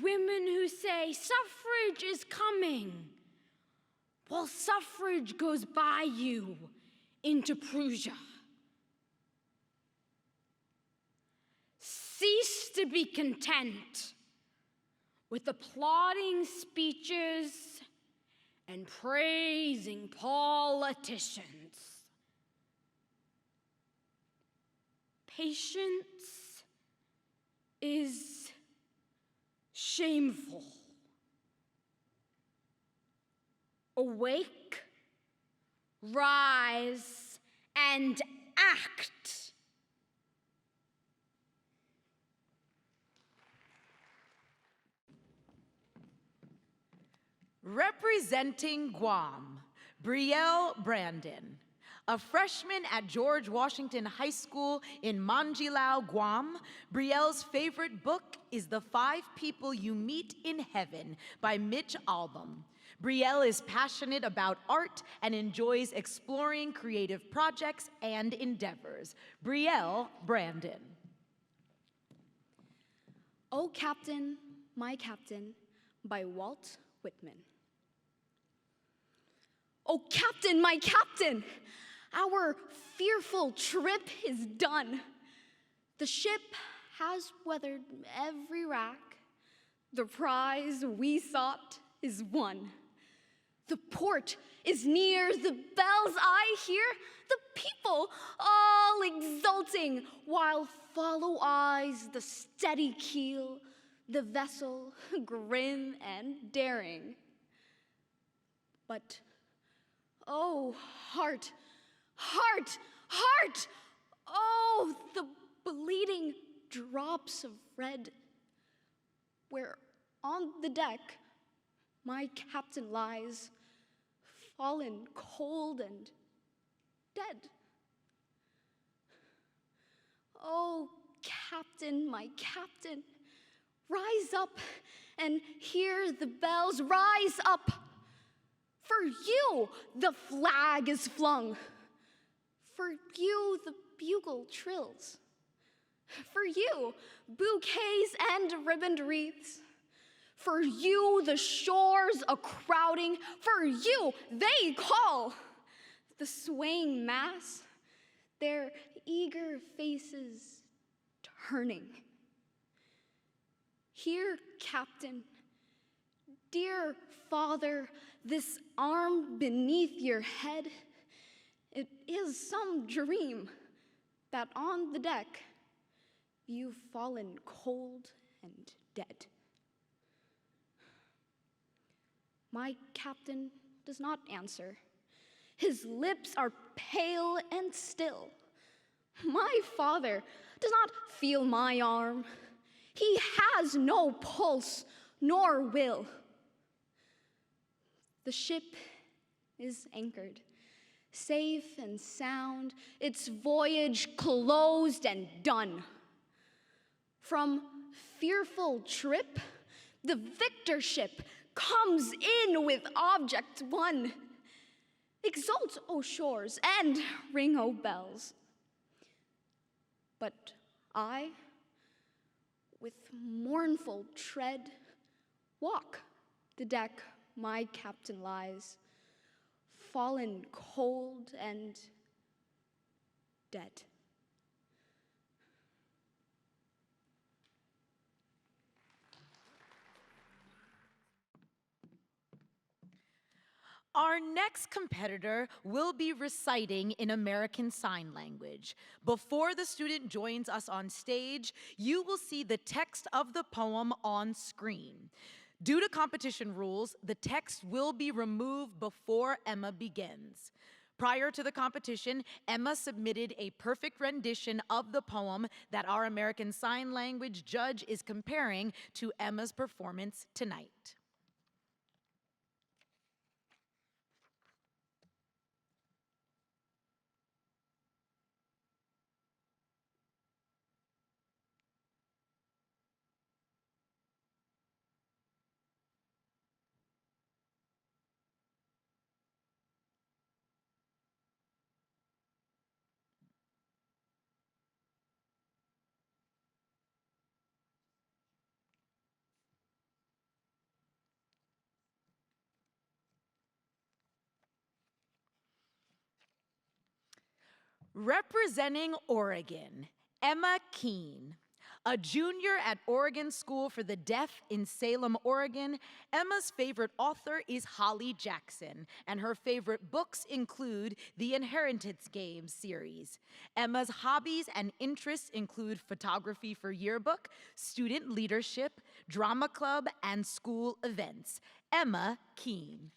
Women who say suffrage is coming, while suffrage goes by you into Prussia. Cease to be content with applauding speeches and praising politicians. Patience is shameful. Awake, rise, and act. Representing Guam, Brielle Brandon. A freshman at George Washington High School in Manjilao, Guam, Brielle's favorite book is The 5 People You Meet in Heaven by Mitch Albom. Brielle is passionate about art and enjoys exploring creative projects and endeavors. Brielle Brandon. O Captain, My Captain by Walt Whitman. Oh, Captain, my Captain, our fearful trip is done. The ship has weathered every rack. The prize we sought is won. The port is near, the bells I hear, the people all exulting, while follow eyes the steady keel, the vessel grim and daring. But oh, heart, heart, heart! Oh, the bleeding drops of red, where on the deck my captain lies, fallen cold and dead. Oh, Captain, my Captain, rise up and hear the bells, rise up. For you, the flag is flung. For you, the bugle trills. For you, bouquets and ribboned wreaths. For you, the shores a crowding. For you, they call. The swaying mass, their eager faces turning. Here, Captain, dear Father, this arm beneath your head, it is some dream that on the deck you've fallen cold and dead. My captain does not answer. His lips are pale and still. My father does not feel my arm. He has no pulse nor will. The ship is anchored, safe and sound, its voyage closed and done. From fearful trip, the victor ship comes in with object won. Exult, O shores, and ring, O bells. But I, with mournful tread, walk the deck my captain lies, fallen cold and dead. Our next competitor will be reciting in American Sign Language. Before the student joins us on stage, you will see the text of the poem on screen. Due to competition rules, the text will be removed before Emma begins. Prior to the competition, Emma submitted a perfect rendition of the poem that our American Sign Language judge is comparing to Emma's performance tonight. Representing Oregon, Emma Keene. A junior at Oregon School for the Deaf in Salem, Oregon, Emma's favorite author is Holly Jackson, and her favorite books include the Inheritance Games series. Emma's hobbies and interests include photography for yearbook, student leadership, drama club, and school events. Emma Keene.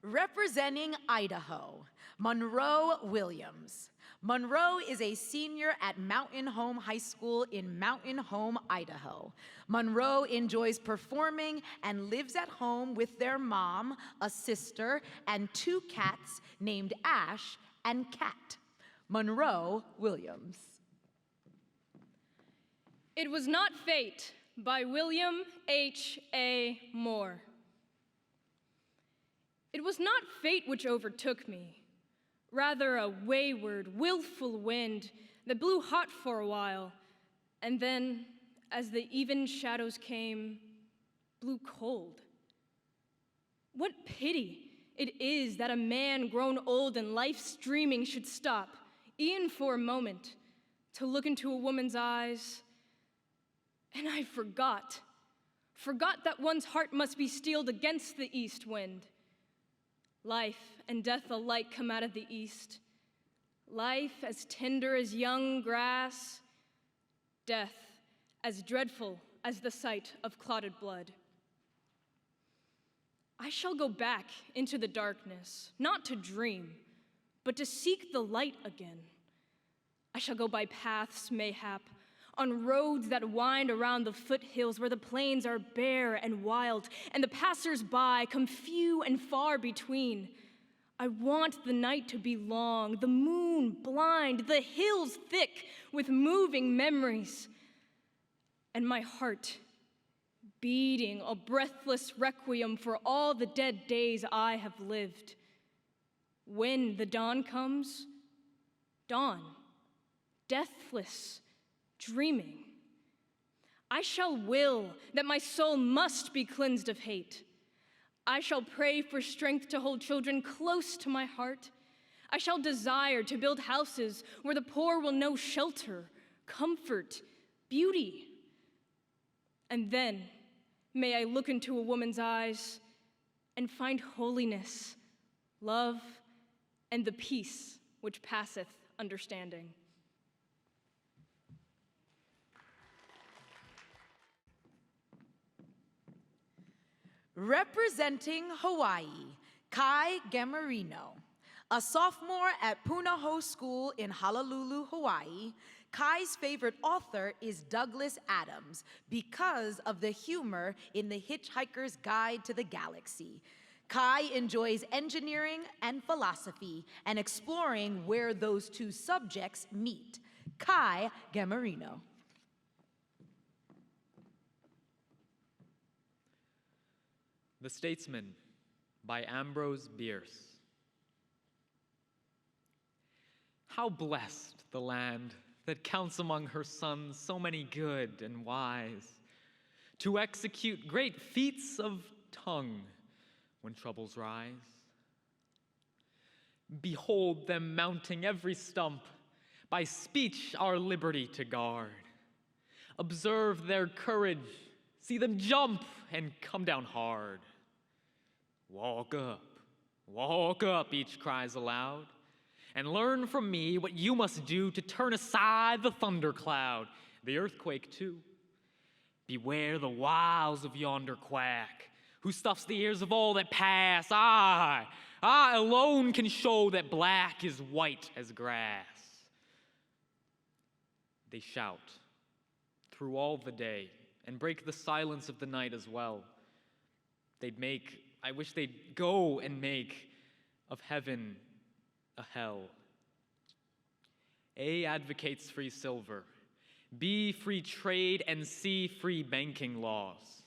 Representing Idaho, Monroe Williams. Monroe is a senior at Mountain Home High School in Mountain Home, Idaho. Monroe enjoys performing and lives at home with their mom, a sister, and 2 cats named Ash and Cat. Monroe Williams. It Was Not Fate by William H.A. Moore. It was not fate which overtook me, rather a wayward, willful wind that blew hot for a while, and then, as the even shadows came, blew cold. What pity it is that a man grown old and life's dreaming should stop, e'en for a moment, to look into a woman's eyes. And I forgot that one's heart must be steeled against the east wind. Life and death alike come out of the east. Life as tender as young grass, death as dreadful as the sight of clotted blood. I shall go back into the darkness, not to dream, but to seek the light again. I shall go by paths, mayhap, on roads that wind around the foothills where the plains are bare and wild, and the passers-by come few and far between. I want the night to be long, the moon blind, the hills thick with moving memories, and my heart beating a breathless requiem for all the dead days I have lived. When the dawn comes, dawn, deathless, dreaming, I shall will that my soul must be cleansed of hate. I shall pray for strength to hold children close to my heart. I shall desire to build houses where the poor will know shelter, comfort, beauty. And then may I look into a woman's eyes and find holiness, love, and the peace which passeth understanding. Representing Hawaii, Kai Gamarino. A sophomore at Punahou School in Honolulu, Hawaii, Kai's favorite author is Douglas Adams because of the humor in The Hitchhiker's Guide to the Galaxy. Kai enjoys engineering and philosophy and exploring where those 2 subjects meet. Kai Gamarino. The Statesman by Ambrose Bierce. How blessed the land that counts among her sons so many good and wise, to execute great feats of tongue when troubles rise. Behold them mounting every stump, by speech our liberty to guard. Observe their courage, see them jump and come down hard. Walk up, each cries aloud, and learn from me what you must do to turn aside the thundercloud, the earthquake too. Beware the wiles of yonder quack, who stuffs the ears of all that pass. I alone can show that black is white as grass. They shout through all the day and break the silence of the night as well. I wish they'd go and make of heaven a hell. A advocates free silver, B free trade, and C free banking laws.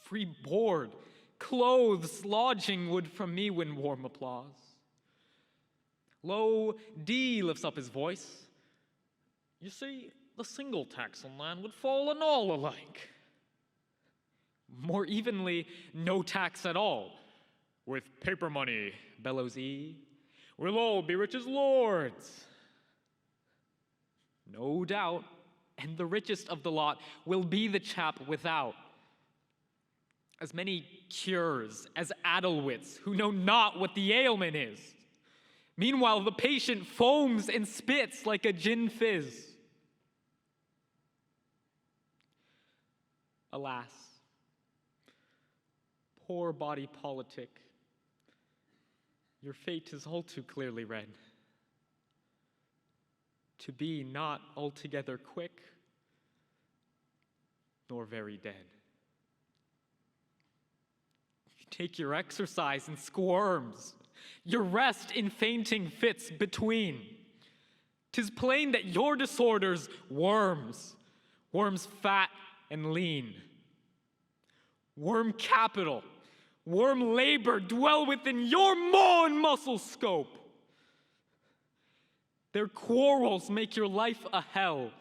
Free board, clothes, lodging would from me win warm applause. Lo, D lifts up his voice. You see, the single tax on land would fall on all alike. More evenly, no tax at all. With paper money, bellows E, we'll all be rich as lords. No doubt, and the richest of the lot will be the chap without. As many cures as addlewits who know not what the ailment is. Meanwhile, the patient foams and spits like a gin fizz. Alas, poor body politic, your fate is all too clearly read. To be not altogether quick, nor very dead. You take your exercise in squirms, your rest in fainting fits between. 'Tis plain that your disorders worms fat and lean. Worm capital, worm labor dwell within your maw and muscle scope. Their quarrels make your life a hell,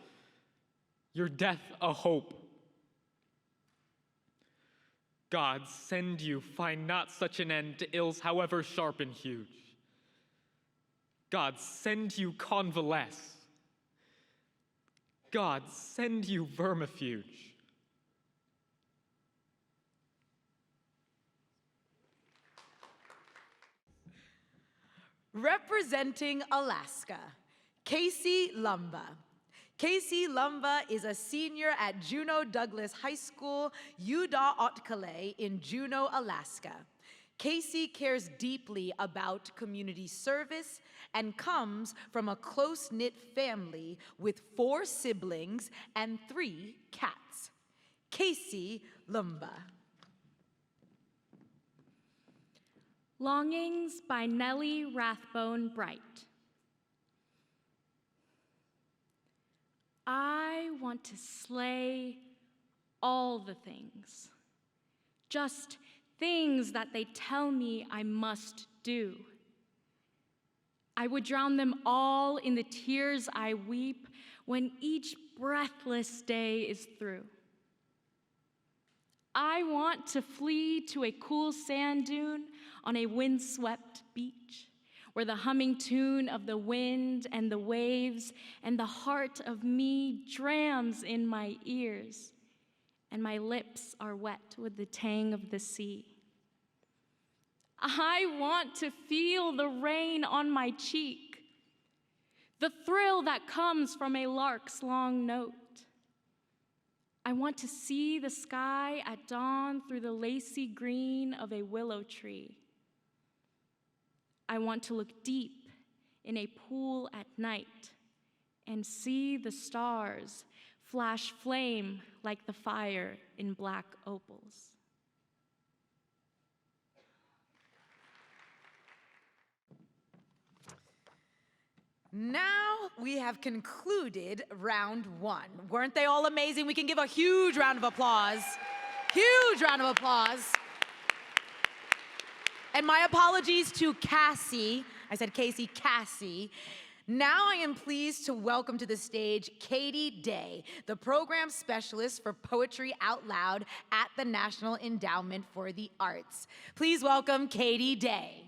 your death a hope. God send you find not such an end to ills however sharp and huge. God send you convalesce. God send you vermifuge. Representing Alaska, Cassie Lumba. Cassie Lumba is a senior at Juneau Douglas High School, Uda-Otkale in Juneau, Alaska. Cassie cares deeply about community service and comes from a close-knit family with 4 siblings and 3 cats. Cassie Lumba. Longings by Nellie Rathbone Bright. I want to slay all the things, just things that they tell me I must do. I would drown them all in the tears I weep when each breathless day is through. I want to flee to a cool sand dune on a windswept beach, where the humming tune of the wind and the waves and the heart of me drams in my ears, and my lips are wet with the tang of the sea. I want to feel the rain on my cheek, the thrill that comes from a lark's long note. I want to see the sky at dawn through the lacy green of a willow tree. I want to look deep in a pool at night and see the stars flash flame like the fire in black opals. Now we have concluded round 1. Weren't they all amazing? We can give a huge round of applause. Huge round of applause. And my apologies to Cassie. I said Casey, Cassie. Now I am pleased to welcome to the stage Katie Day, the program specialist for Poetry Out Loud at the National Endowment for the Arts. Please welcome Katie Day.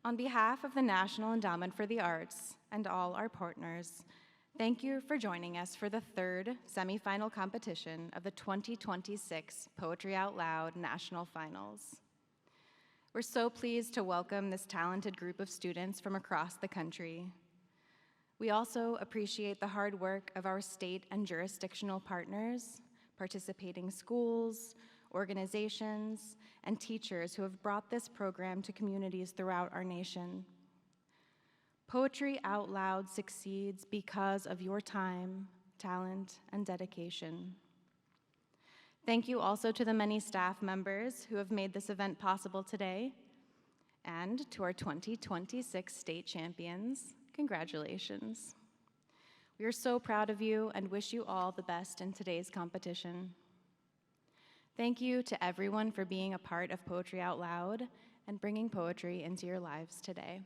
On behalf of the National Endowment for the Arts and all our partners, thank you for joining us for the third semifinal competition of the 2026 Poetry Out Loud National Finals. We're so pleased to welcome this talented group of students from across the country. We also appreciate the hard work of our state and jurisdictional partners, participating schools, organizations, and teachers who have brought this program to communities throughout our nation. Poetry Out Loud succeeds because of your time, talent, and dedication. Thank you also to the many staff members who have made this event possible today, and to our 2026 state champions, congratulations. We are so proud of you and wish you all the best in today's competition. Thank you to everyone for being a part of Poetry Out Loud and bringing poetry into your lives today.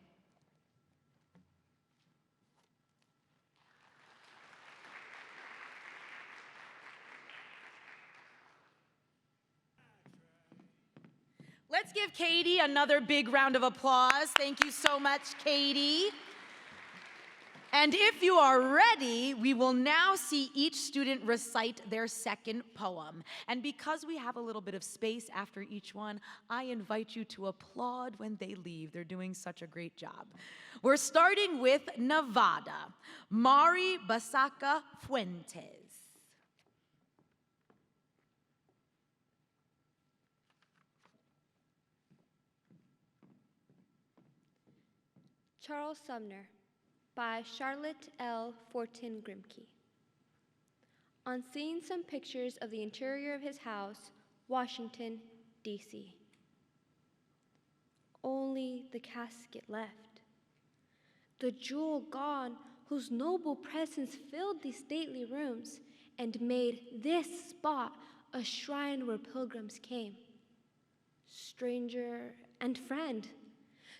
Let's give Katie another big round of applause. Thank you so much, Katie. And if you are ready, we will now see each student recite their second poem. And because we have a little bit of space after each one, I invite you to applaud when they leave. They're doing such a great job. We're starting with Nevada, Mari Basaca Fuentes. Charles Sumner by Charlotte L. Fortin Grimke. On seeing some pictures of the interior of his house, Washington, D.C. Only the casket left, the jewel gone whose noble presence filled these stately rooms and made this spot a shrine where pilgrims came, stranger and friend,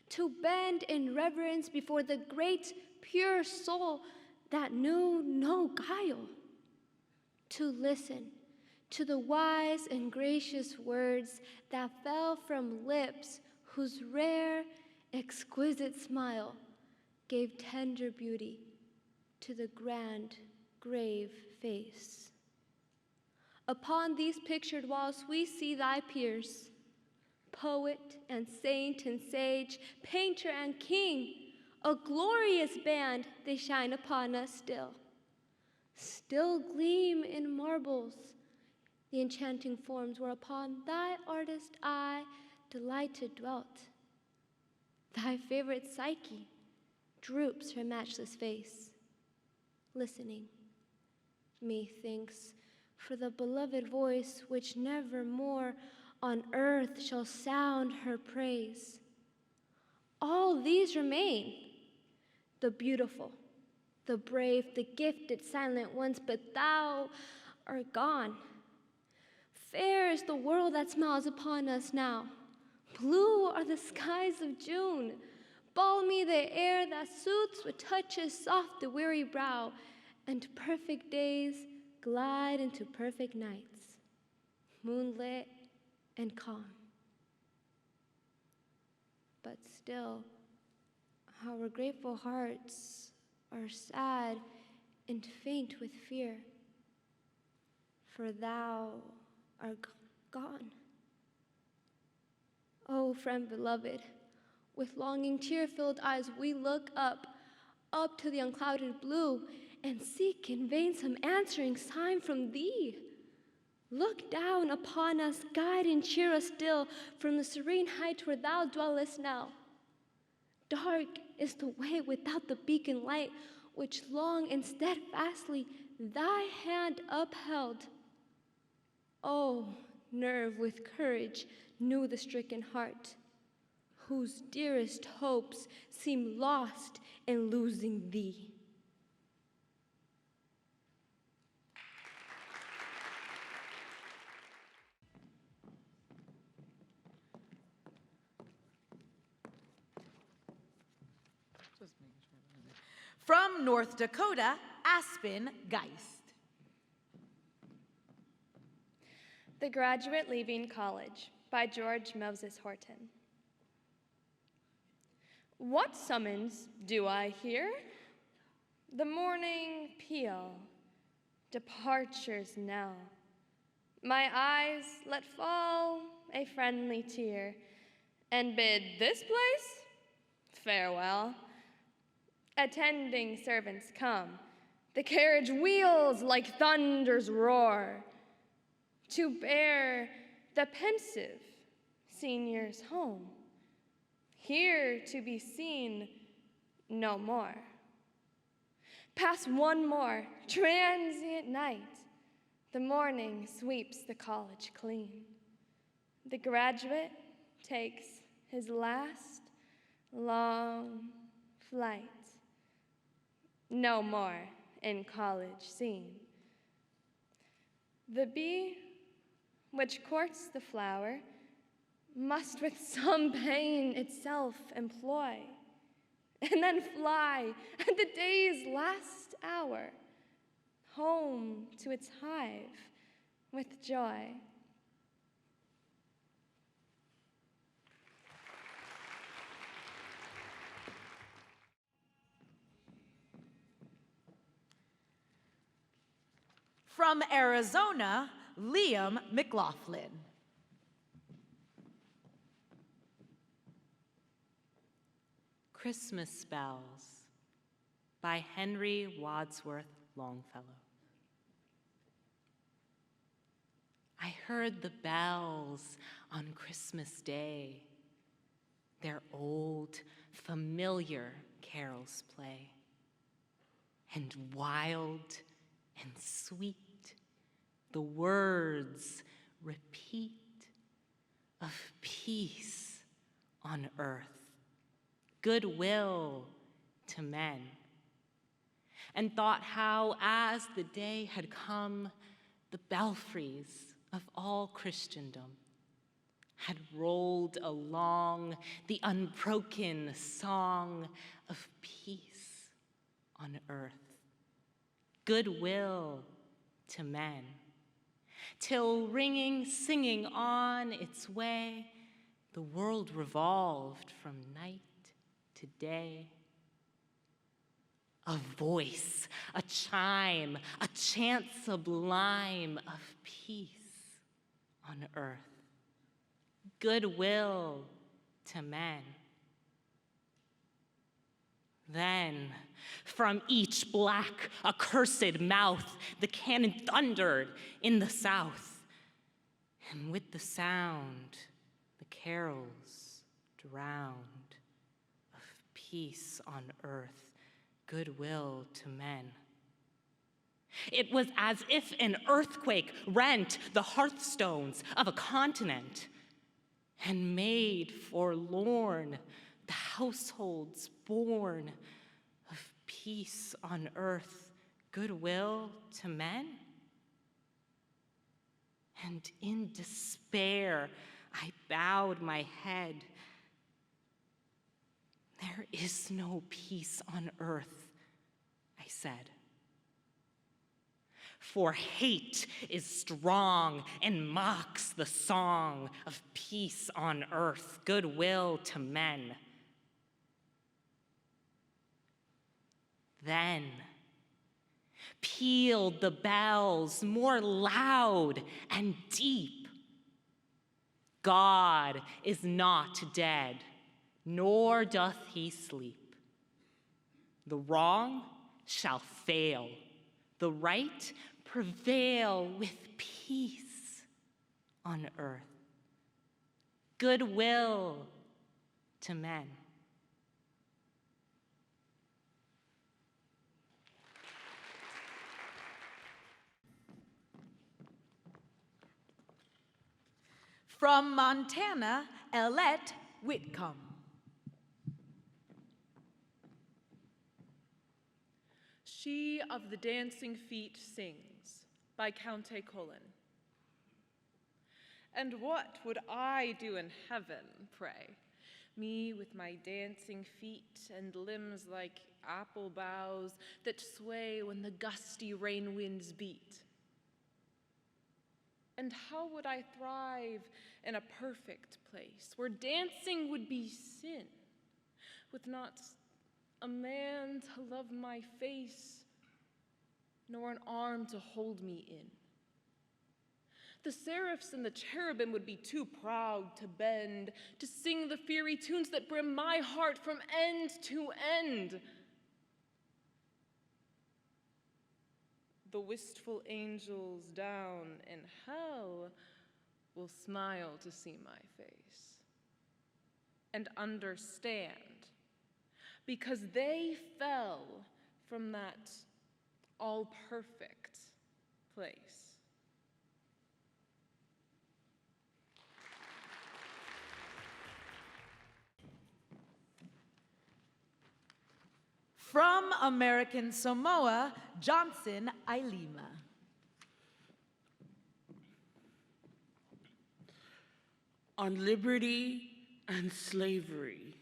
to bend in reverence before the great pure soul that knew no guile, to listen to the wise and gracious words that fell from lips whose rare, exquisite smile gave tender beauty to the grand, grave face. Upon these pictured walls we see thy peers, poet and saint and sage, painter and king, a glorious band they shine upon us still. Still gleam in marbles the enchanting forms whereupon thy artist eye delighted dwelt. Thy favorite Psyche droops her matchless face, listening, methinks, for the beloved voice which never more on earth shall sound her praise. All these remain, the beautiful, the brave, the gifted, silent ones, but thou art gone. Fair is the world that smiles upon us now. Blue are the skies of June. Balmy the air that soothes with touches soft the weary brow, and perfect days glide into perfect nights, moonlit and calm. But still, our grateful hearts are sad and faint with fear, for thou art gone. Oh, friend beloved, with longing tear-filled eyes we look up to the unclouded blue, and seek in vain some answering sign from thee. Look down upon us, guide and cheer us still from the serene height where thou dwellest now. Dark is the way without the beacon light, which long and steadfastly thy hand upheld. Oh, nerve with courage knew the stricken heart, whose dearest hopes seem lost in losing thee. From North Dakota, Aspen Geist. The Graduate Leaving College by George Moses Horton. What summons do I hear? The morning peal, departure's knell. My eyes let fall a friendly tear, and bid this place farewell. Attending servants come, the carriage wheels like thunder's roar, to bear the pensive seniors home, here to be seen no more. Past one more transient night, the morning sweeps the college clean. The graduate takes his last long flight, no more in college seen. The bee which courts the flower must with some pain itself employ, and then fly at the day's last hour home to its hive with joy. From Arizona, Liam McLaughlin. Christmas Bells by Henry Wadsworth Longfellow. I heard the bells on Christmas Day, their old, familiar carols play, and wild and sweet the words repeat of peace on earth, goodwill to men, and thought how, as the day had come, the belfries of all Christendom had rolled along the unbroken song of peace on earth, goodwill to men, till ringing, singing on its way, the world revolved from night to day. A voice, a chime, a chant sublime of peace on earth, goodwill to men. Then, from each black, accursed mouth, the cannon thundered in the south, and with the sound, the carols drowned of peace on earth, goodwill to men. It was as if an earthquake rent the hearthstones of a continent and made forlorn the households born of peace on earth, goodwill to men. And in despair, I bowed my head. There is no peace on earth, I said. For hate is strong and mocks the song of peace on earth, goodwill to men. Then pealed the bells more loud and deep. God is not dead, nor doth he sleep. The wrong shall fail, the right prevail with peace on earth, goodwill to men. From Montana, Ellette Whitcomb. She of the Dancing Feet sings, by Countee Cullen. And what would I do in heaven, pray? Me with my dancing feet and limbs like apple boughs that sway when the gusty rain winds beat. And how would I thrive in a perfect place where dancing would be sin, with not a man to love my face, nor an arm to hold me in. The seraphs and the cherubim would be too proud to bend, to sing the fiery tunes that brim my heart from end to end. The wistful angels down in hell will smile to see my face and understand, because they fell from that all-perfect place. From American Samoa, Johnson Ailima. On Liberty and Slavery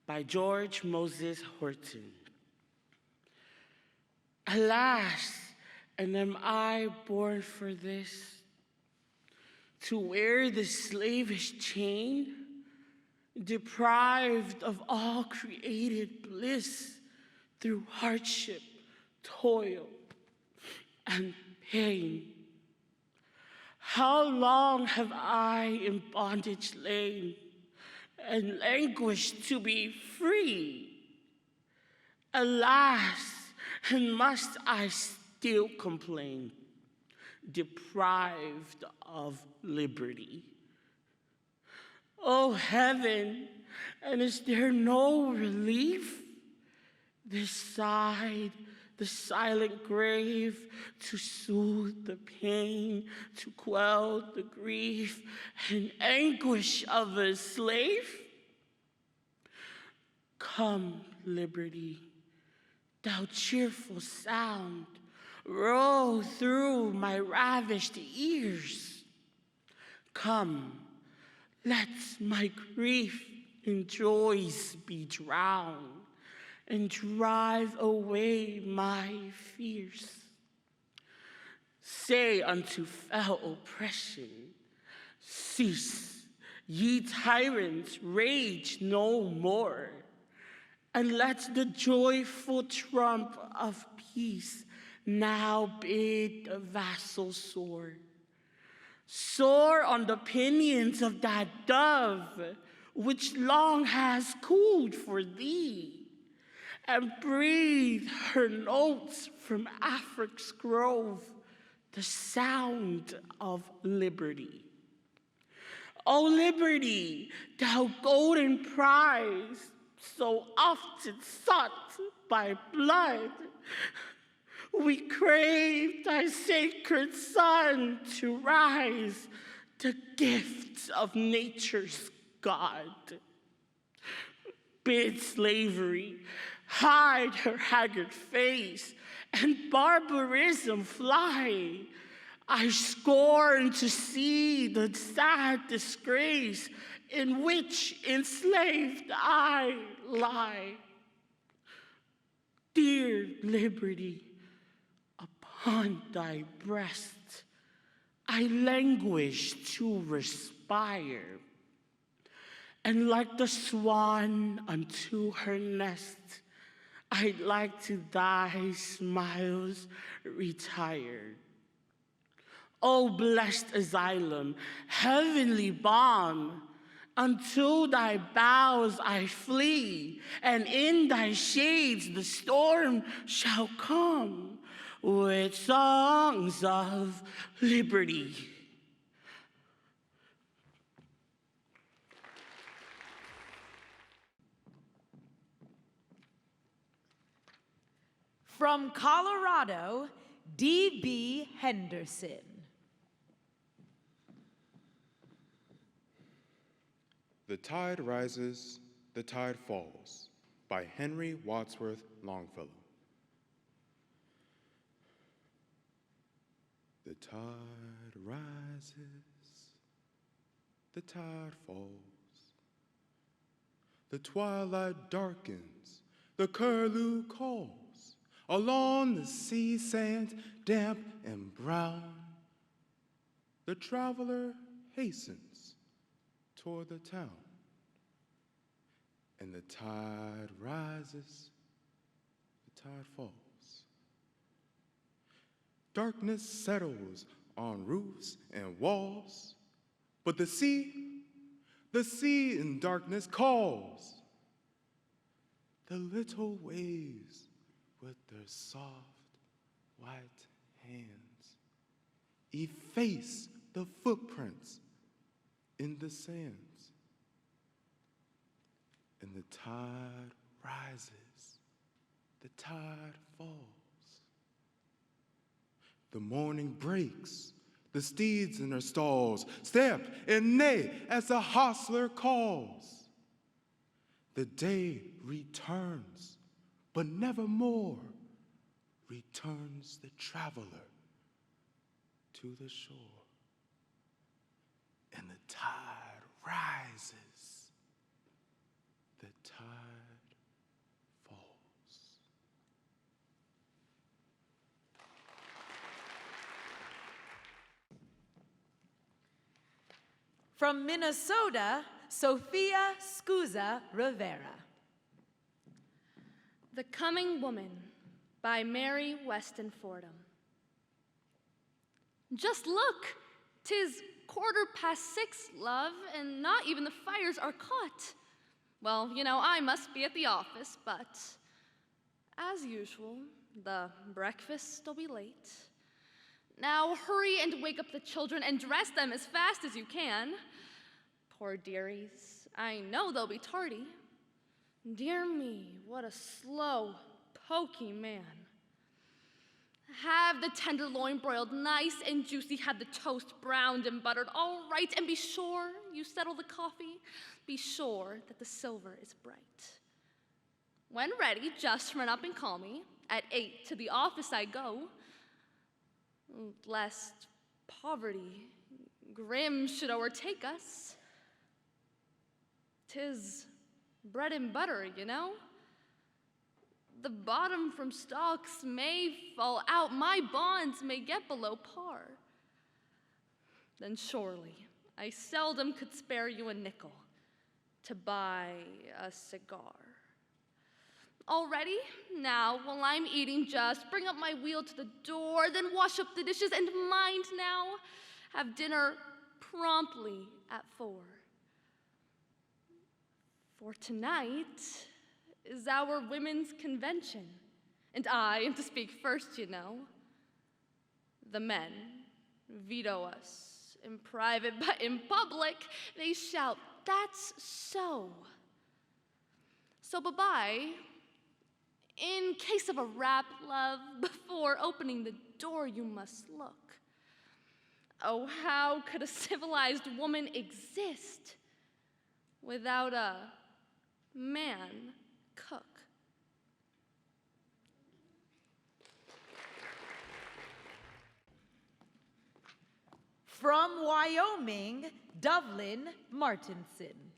by George Moses Horton. Alas, and am I born for this? To wear the slavish chain, deprived of all created bliss through hardship, toil, and pain. How long have I in bondage lain and languished to be free? Alas, and must I still complain, deprived of liberty? Oh heaven, and is there no relief? This side, the silent grave, to soothe the pain, to quell the grief and anguish of a slave? Come, liberty, thou cheerful sound, roll through my ravished ears. Come, let my grief in joys be drowned, and drive away my fears. Say unto fell oppression, cease, ye tyrants, rage no more, and let the joyful trump of peace now bid the vassal soar. Soar on the pinions of that dove, which long has cooled for thee, and breathe her notes from Afric's grove, the sound of liberty. O liberty, thou golden prize, so often sought by blood, we crave thy sacred sun to rise, the gifts of nature's God. Bid slavery hide her haggard face, and barbarism fly. I scorn to see the sad disgrace in which enslaved I lie. Dear liberty, upon thy breast I languish to respire, and like the swan unto her nest, I'd like to thy smiles retire. O blessed asylum, heavenly balm, unto thy boughs I flee, and in thy shades the storm shall come with songs of liberty. From Colorado, D.B. Henderson. The Tide Rises, the Tide Falls by Henry Wadsworth Longfellow. The tide rises, the tide falls. The twilight darkens, the curlew calls. Along the sea sands, damp and brown, the traveler hastens toward the town. And the tide rises, the tide falls. Darkness settles on roofs and walls, but the sea in darkness calls. The little waves with their soft white hands efface the footprints in the sands. And the tide rises, the tide falls. The morning breaks, the steeds in their stalls stamp and neigh as the hostler calls. The day returns, but nevermore returns the traveler to the shore. And the tide rises, the tide falls. From Minnesota, Sofia Skuza Rivera. The Coming Woman by Mary Weston Fordham. Just look, 'tis 6:15, love, and not even the fires are caught. Well, you know, I must be at the office, but as usual, the breakfast'll be late. Now hurry and wake up the children and dress them as fast as you can. Poor dearies, I know they'll be tardy. Dear me, what a slow, poky man. Have the tenderloin broiled nice and juicy, have the toast browned and buttered all right, and be sure you settle the coffee. Be sure that the silver is bright. When ready, just run up and call me. At 8 to the office I go, lest poverty grim should overtake us. 'Tis bread and butter, you know. The bottom from stocks may fall out, my bonds may get below par. Then surely I seldom could spare you a nickel to buy a cigar. Already? Now, while I'm eating, just bring up my wheel to the door, then wash up the dishes, and mind now, have dinner promptly at 4. For tonight is our women's convention, and I am to speak first, you know. The men veto us in private, but in public they shout, "That's so." So bye-bye. In case of a rap, love, before opening the door you must look. Oh, how could a civilized woman exist without a man cook? From Wyoming, Dovelynn Martinson.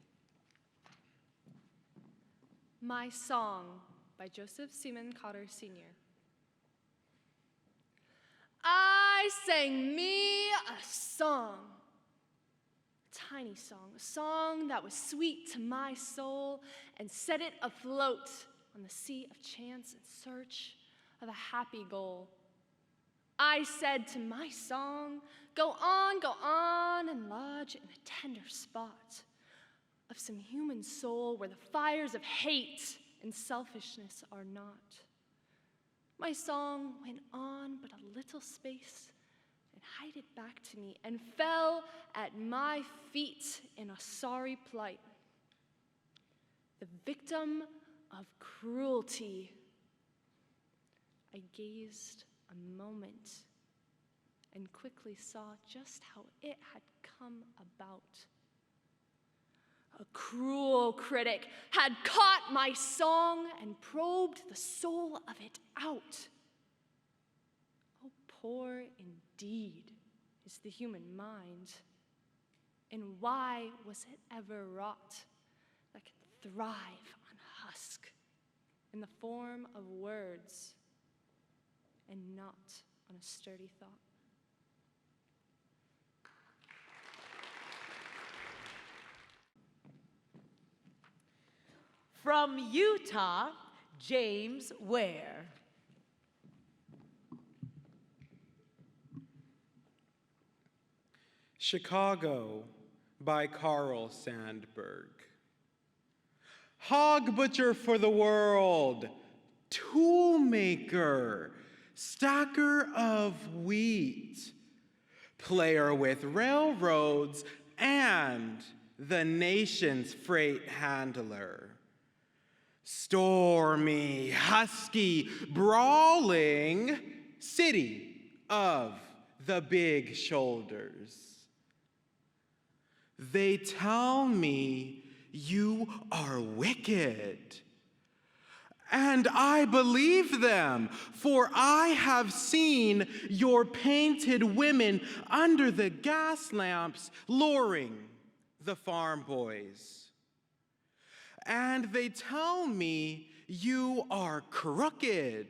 My Song by Joseph Seaman Cotter Sr. I sang me a song. A tiny song, a song that was sweet to my soul and set it afloat on the sea of chance in search of a happy goal. I said to my song, go on, and lodge in a tender spot of some human soul where the fires of hate and selfishness are not. My song went on but a little space and hied it back to me and fell at my feet in a sorry plight. The victim of cruelty. I gazed a moment and quickly saw just how it had come about. A cruel critic had caught my song and probed the soul of it out. Oh, poor indeed is the human mind, and why was it ever wrought that could thrive on husk in the form of words and not on a sturdy thought? From Utah, James Ware. Chicago by Carl Sandburg. Hog butcher for the world, tool maker, stacker of wheat, player with railroads, and the nation's freight handler. Stormy, husky, brawling city of the big shoulders. They tell me you are wicked. And I believe them, for I have seen your painted women under the gas lamps luring the farm boys. And they tell me you are crooked.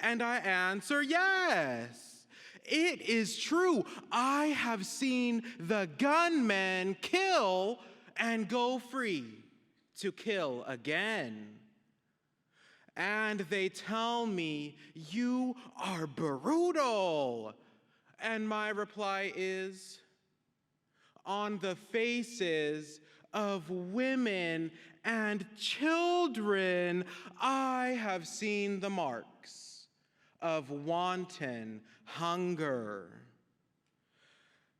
And I answer, yes. It is true. I have seen the gunmen kill and go free to kill again. And they tell me you are brutal. And my reply is, on the faces of women and children, I have seen the marks of wanton hunger.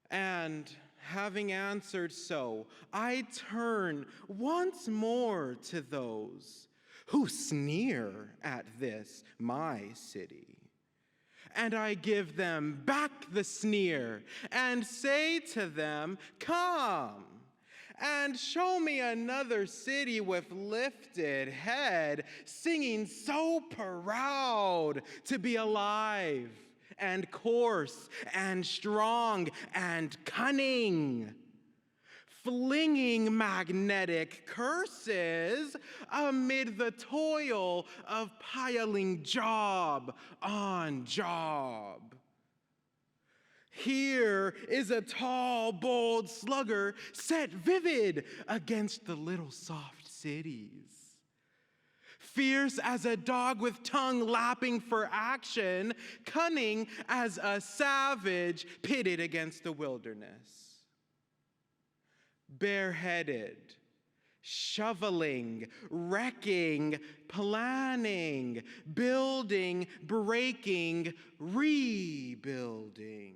And having answered so, I turn once more to those who sneer at this, my city. And I give them back the sneer and say to them, come and show me another city with lifted head, singing so proud to be alive and coarse and strong and cunning, flinging magnetic curses amid the toil of piling job on job. Here is a tall, bold slugger set vivid against the little soft cities. Fierce as a dog with tongue lapping for action, cunning as a savage pitted against the wilderness. Bareheaded, shoveling, wrecking, planning, building, breaking, rebuilding.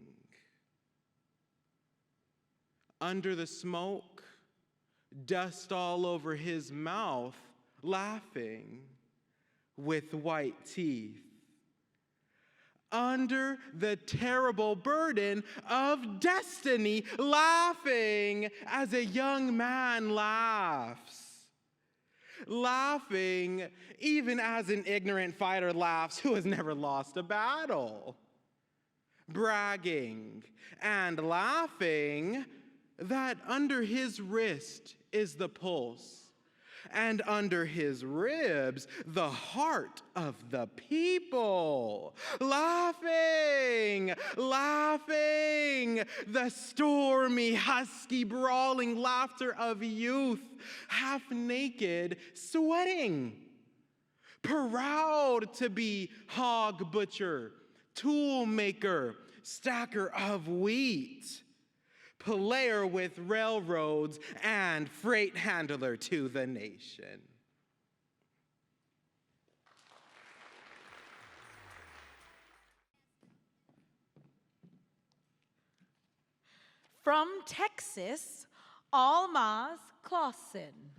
Under the smoke, dust all over his mouth, laughing with white teeth. Under the terrible burden of destiny, laughing as a young man laughs. Laughing even as an ignorant fighter laughs who has never lost a battle. Bragging and laughing that under his wrist is the pulse, and under his ribs, the heart of the people. Laughing, laughing, the stormy, husky, brawling laughter of youth, half naked, sweating, proud to be hog butcher, tool maker, stacker of wheat, player with railroads, and freight handler to the nation. From Texas, Almaz Clawson.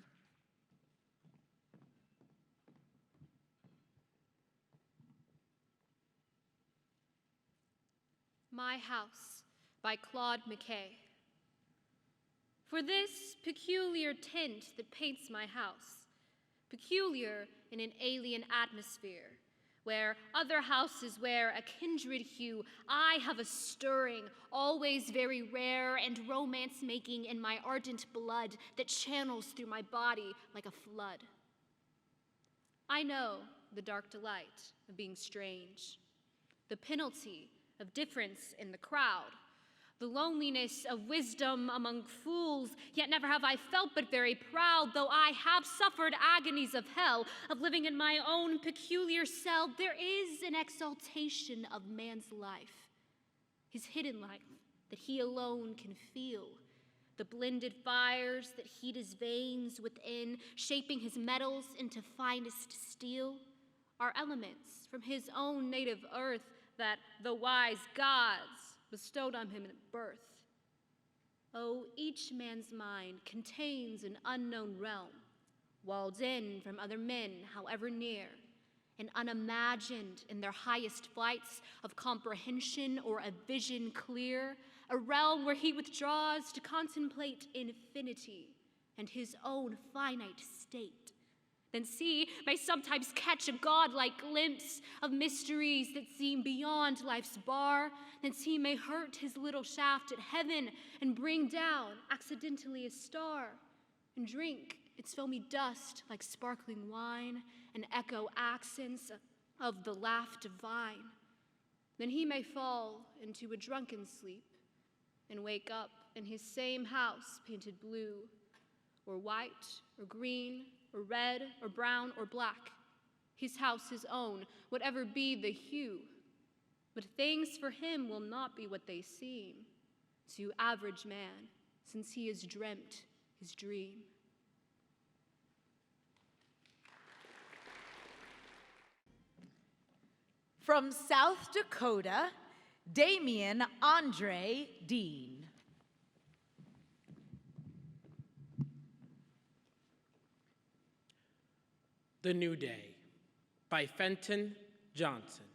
My House by Claude McKay. For this peculiar tint that paints my house, peculiar in an alien atmosphere, where other houses wear a kindred hue, I have a stirring, always very rare and romance-making in my ardent blood that channels through my body like a flood. I know the dark delight of being strange, the penalty of difference in the crowd, The loneliness of wisdom among fools, yet never have I felt but very proud, though I have suffered agonies of hell, of living in my own peculiar cell. There is an exaltation of man's life, his hidden life that he alone can feel, the blended fires that heat his veins within, shaping his metals into finest steel, are elements from his own native earth that the wise gods bestowed on him at birth. Oh, each man's mind contains an unknown realm, walled in from other men, however near, and unimagined in their highest flights of comprehension or a vision clear, a realm where he withdraws to contemplate infinity and his own finite state. Then see may sometimes catch a godlike glimpse of mysteries that seem beyond life's bar. Then see may hurt his little shaft at heaven and bring down accidentally a star, and drink its foamy dust like sparkling wine and echo accents of the laugh divine. Then he may fall into a drunken sleep and wake up in his same house painted blue or white or green or red, or brown, or black, his house his own, whatever be the hue. But things for him will not be what they seem to average man, since he has dreamt his dream. From South Dakota, Damien Andre Deen. The New Day by Fenton Johnson.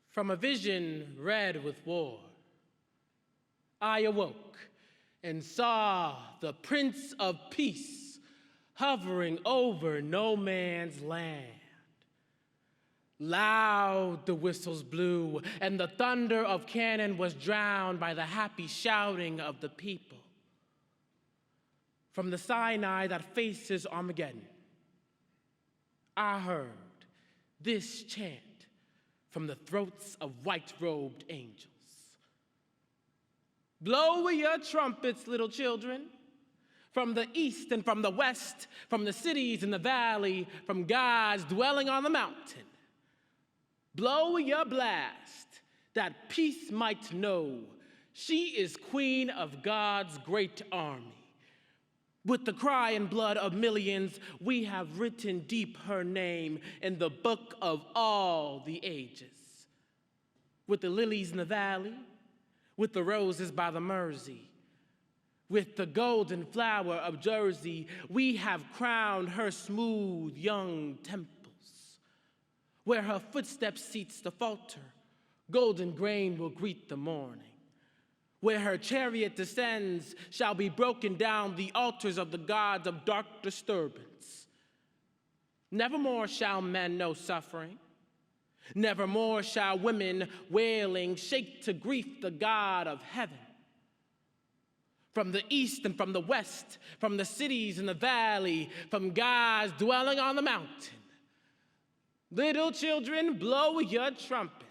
From a vision red with war, I awoke and saw the Prince of Peace hovering over no man's land. Loud the whistles blew, and the thunder of cannon was drowned by the happy shouting of the people. From the Sinai that faces Armageddon, I heard this chant from the throats of white-robed angels. Blow your trumpets, little children, from the east and from the west, from the cities in the valley, from God's dwelling on the mountain. Blow your blast, that peace might know she is queen of God's great army. With the cry and blood of millions, we have written deep her name in the book of all the ages. With the lilies in the valley, with the roses by the Mersey, with the golden flower of Jersey, we have crowned her smooth young temples. Where her footsteps seats the falter, golden grain will greet the morning. Where her chariot descends shall be broken down the altars of the gods of dark disturbance. Nevermore shall men know suffering. Nevermore shall women wailing shake to grief the God of heaven. From the east and from the west, from the cities in the valley, from God's dwelling on the mountain. Little children, blow your trumpets.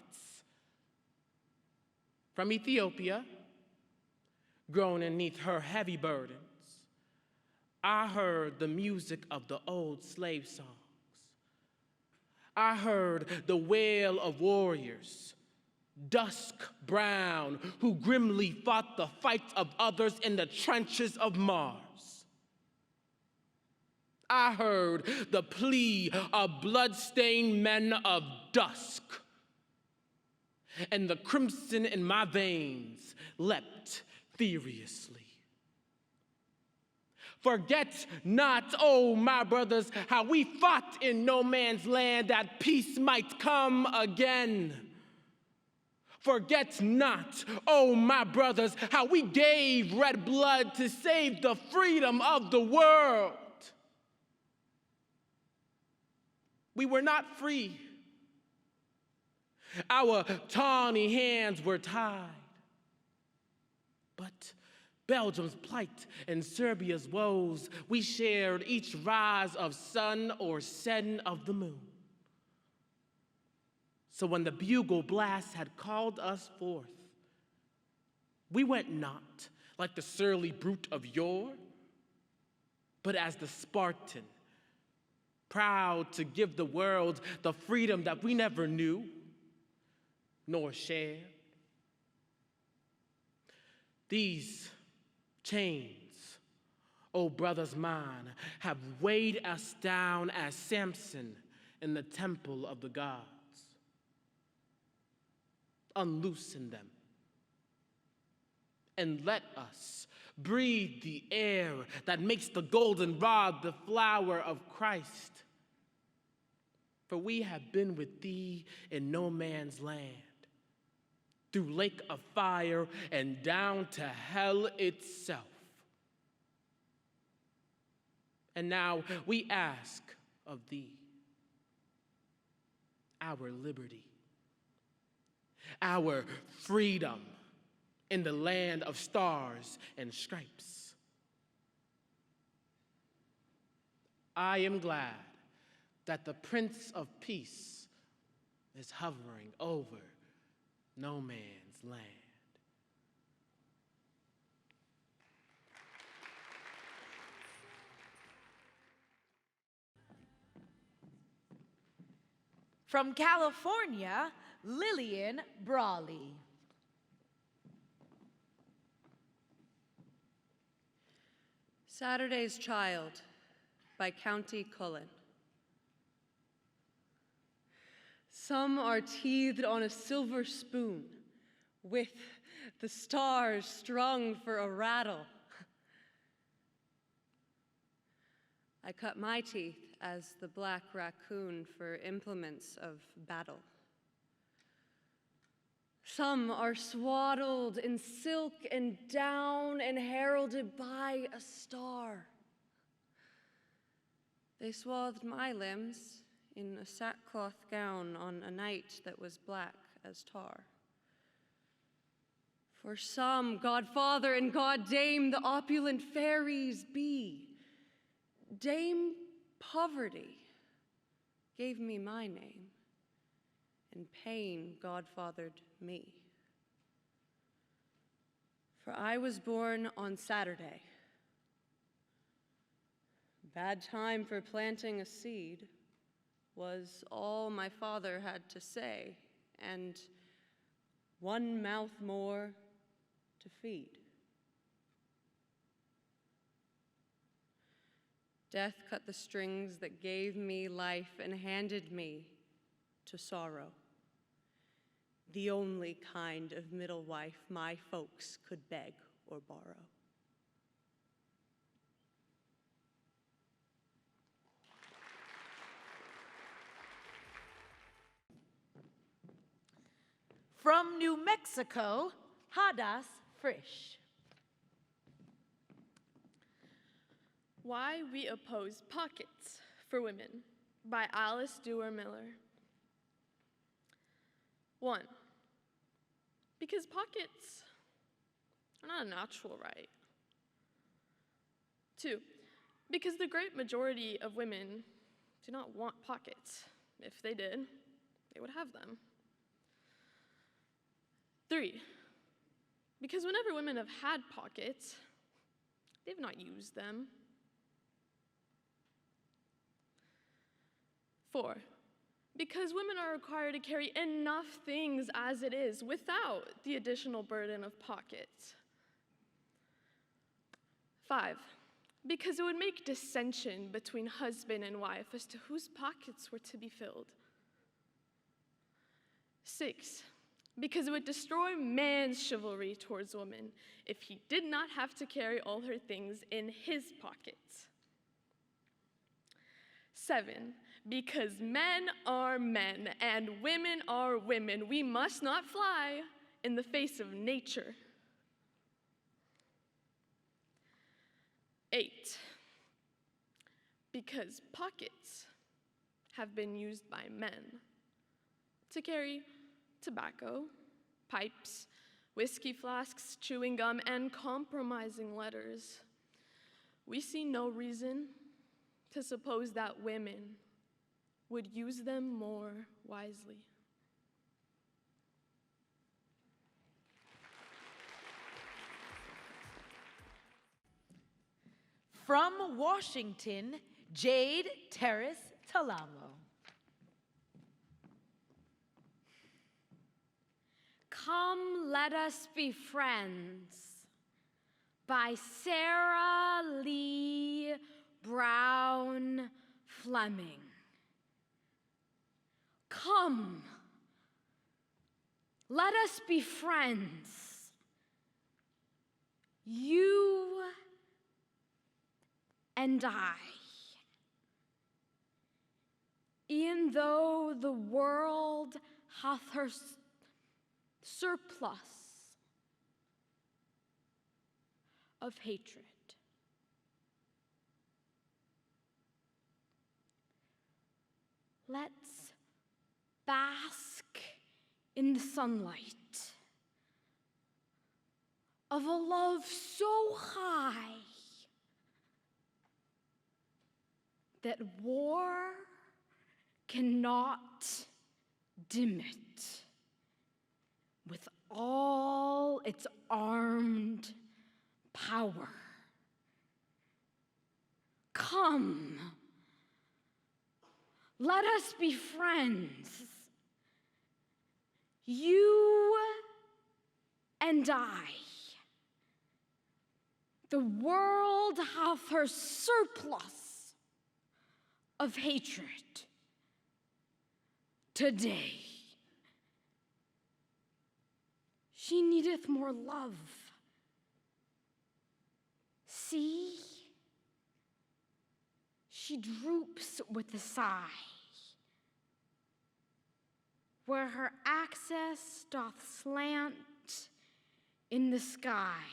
From Ethiopia, groaning neath her heavy burdens, I heard the music of the old slave songs. I heard the wail of warriors, dusk brown, who grimly fought the fights of others in the trenches of Mars. I heard the plea of blood-stained men of dusk, and the crimson in my veins leapt furiously. Forget not, oh my brothers, how we fought in no man's land that peace might come again. Forget not, oh my brothers, how we gave red blood to save the freedom of the world. We were not free. Our tawny hands were tied. But Belgium's plight and Serbia's woes, we shared each rise of sun or setting of the moon. So when the bugle blast had called us forth, We went not like the surly brute of yore, but as the Spartan, proud to give the world the freedom that we never knew nor shared. These chains, O brothers mine, have weighed us down as Samson in the temple of the gods. Unloosen them, and let us breathe the air that makes the goldenrod the flower of Christ. For we have been with thee in no man's land, through lake of fire and down to hell itself. And now we ask of thee our liberty, our freedom in the land of stars and stripes. I am glad that the Prince of Peace is hovering over no man's land. From California, Lillian Braly. Saturday's Child by County Cullen. Some are teethed on a silver spoon with the stars strung for a rattle. I cut my teeth as the black raccoon for implements of battle. Some are swaddled in silk and down and heralded by a star. They swathed my limbs in a sackcloth gown on a night that was black as tar. For some, Godfather and Goddame, the opulent fairies be. Dame Poverty gave me my name, and pain godfathered me. For I was born on Saturday. Bad time for planting a seed was all my father had to say, and one mouth more to feed. Death cut the strings that gave me life and handed me to sorrow, the only kind of middle wife my folks could beg or borrow. From New Mexico, Hadas Frish. Why We Oppose Pockets for Women by Alice Duer Miller. 1. Because pockets are not a natural right. 2. Because the great majority of women do not want pockets. If they did, they would have them. 3. Because whenever women have had pockets, they've not used them. 4, because women are required to carry enough things as it is without the additional burden of pockets. 5, because it would make dissension between husband and wife as to whose pockets were to be filled. 6, because it would destroy man's chivalry towards woman if he did not have to carry all her things in his pockets. 7, because men are men and women are women. We must not fly in the face of nature. 8, because pockets have been used by men to carry tobacco, pipes, whiskey flasks, chewing gum, and compromising letters. We see no reason to suppose that women would use them more wisely. From Washington, Jade Terrace Talamo. Come, Let Us Be Friends by Sarah Lee Brown Fleming. Come, let us be friends. You and I. E'en though the world hath her surplus of hatred. Let's bask in the sunlight of a love so high that war cannot dim it with all its armed power. Come, let us be friends. You and I. The world hath her surplus of hatred today. She needeth more love. See, she droops with a sigh, where her access doth slant in the sky,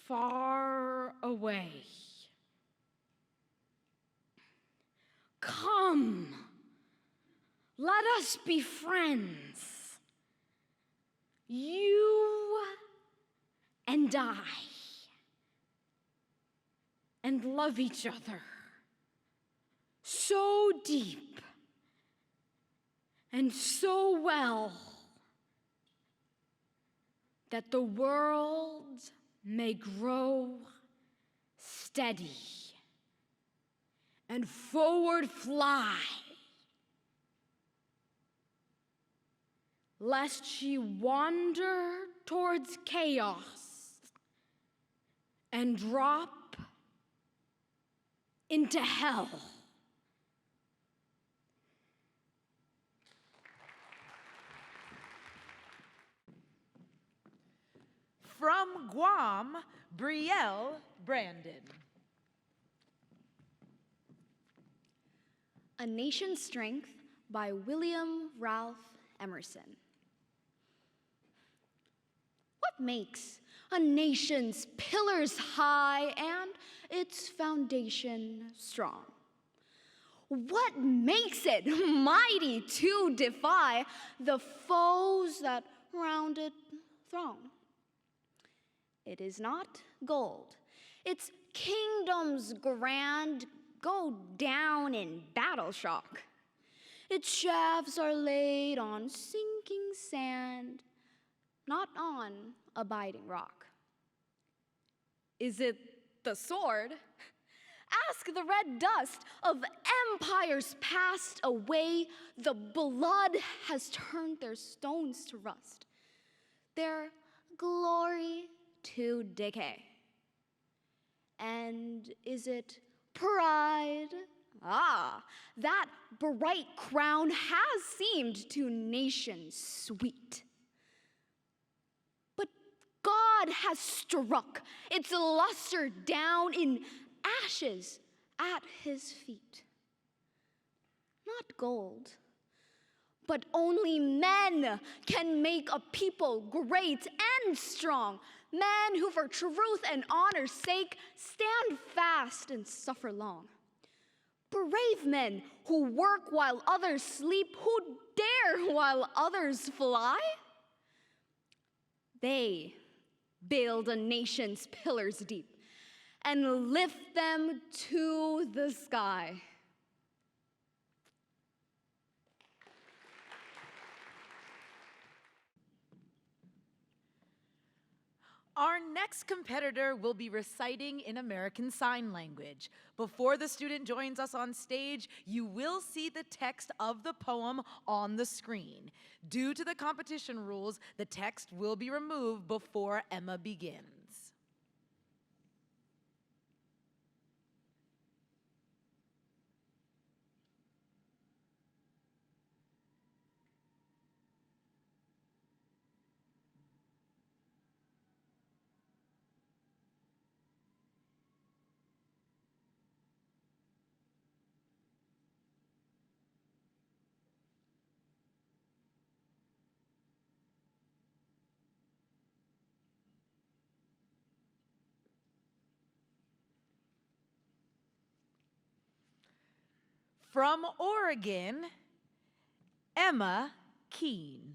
far away. Come, let us be friends. You and I, and love each other so deep and so well that the world may grow steady and forward fly, lest she wander towards chaos and drop into hell. From Guam, Brielle Brandon. A Nation's Strength by William Ralph Emerson. What makes a nation's pillars high and its foundation strong? What makes it mighty to defy the foes that round it throng? It is not gold. Its kingdoms grand go down in battle shock. Its shafts are laid on sinking sand, not on abiding rock. Is it the sword? Ask the red dust of empires passed away. The blood has turned their stones to rust, their glory to decay. And is it pride? Ah, that bright crown has seemed to nations sweet. But God has struck its luster down in ashes at his feet. Not gold, but only men can make a people great and strong. Men who for truth and honor's sake stand fast and suffer long. Brave men who work while others sleep, who dare while others fly. They build a nation's pillars deep and lift them to the sky. Our next competitor will be reciting in American Sign Language. Before the student joins us on stage, you will see the text of the poem on the screen. Due to the competition rules, the text will be removed before Emma begins. From Oregon, Emma Keene.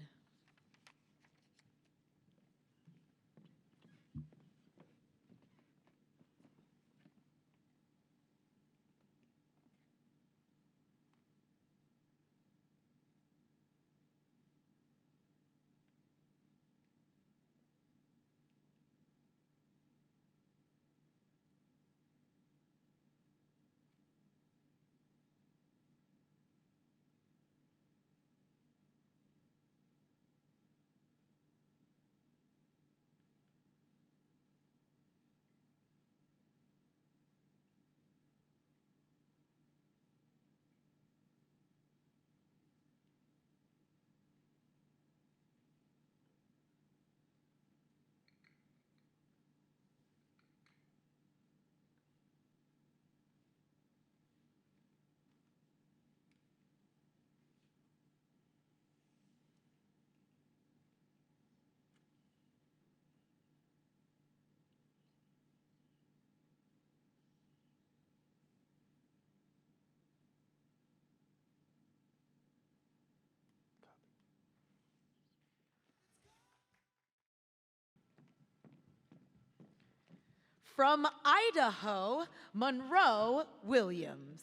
From Idaho, Monroe Williams.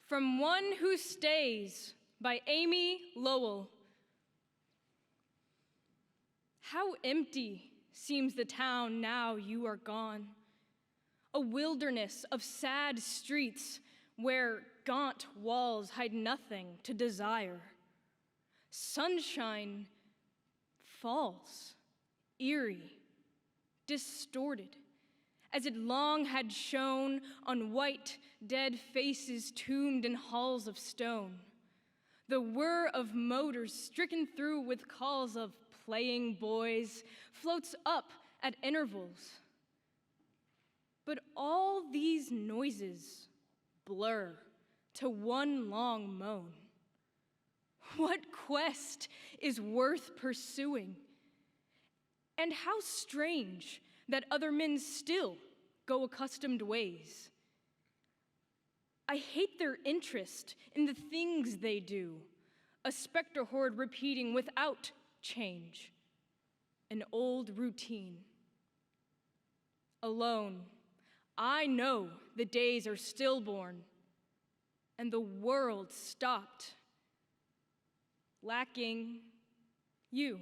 From One Who Stays by Amy Lowell. How empty seems the town now you are gone. A wilderness of sad streets where gaunt walls hide nothing to desire. Sunshine falls, eerie, distorted, as it long had shone on white, dead faces tombed in halls of stone. The whir of motors stricken through with calls of playing boys floats up at intervals. But all these noises blur to one long moan. What quest is worth pursuing? And how strange that other men still go accustomed ways. I hate their interest in the things they do, a specter horde repeating without change, an old routine. Alone, I know the days are stillborn and the world stopped, lacking you.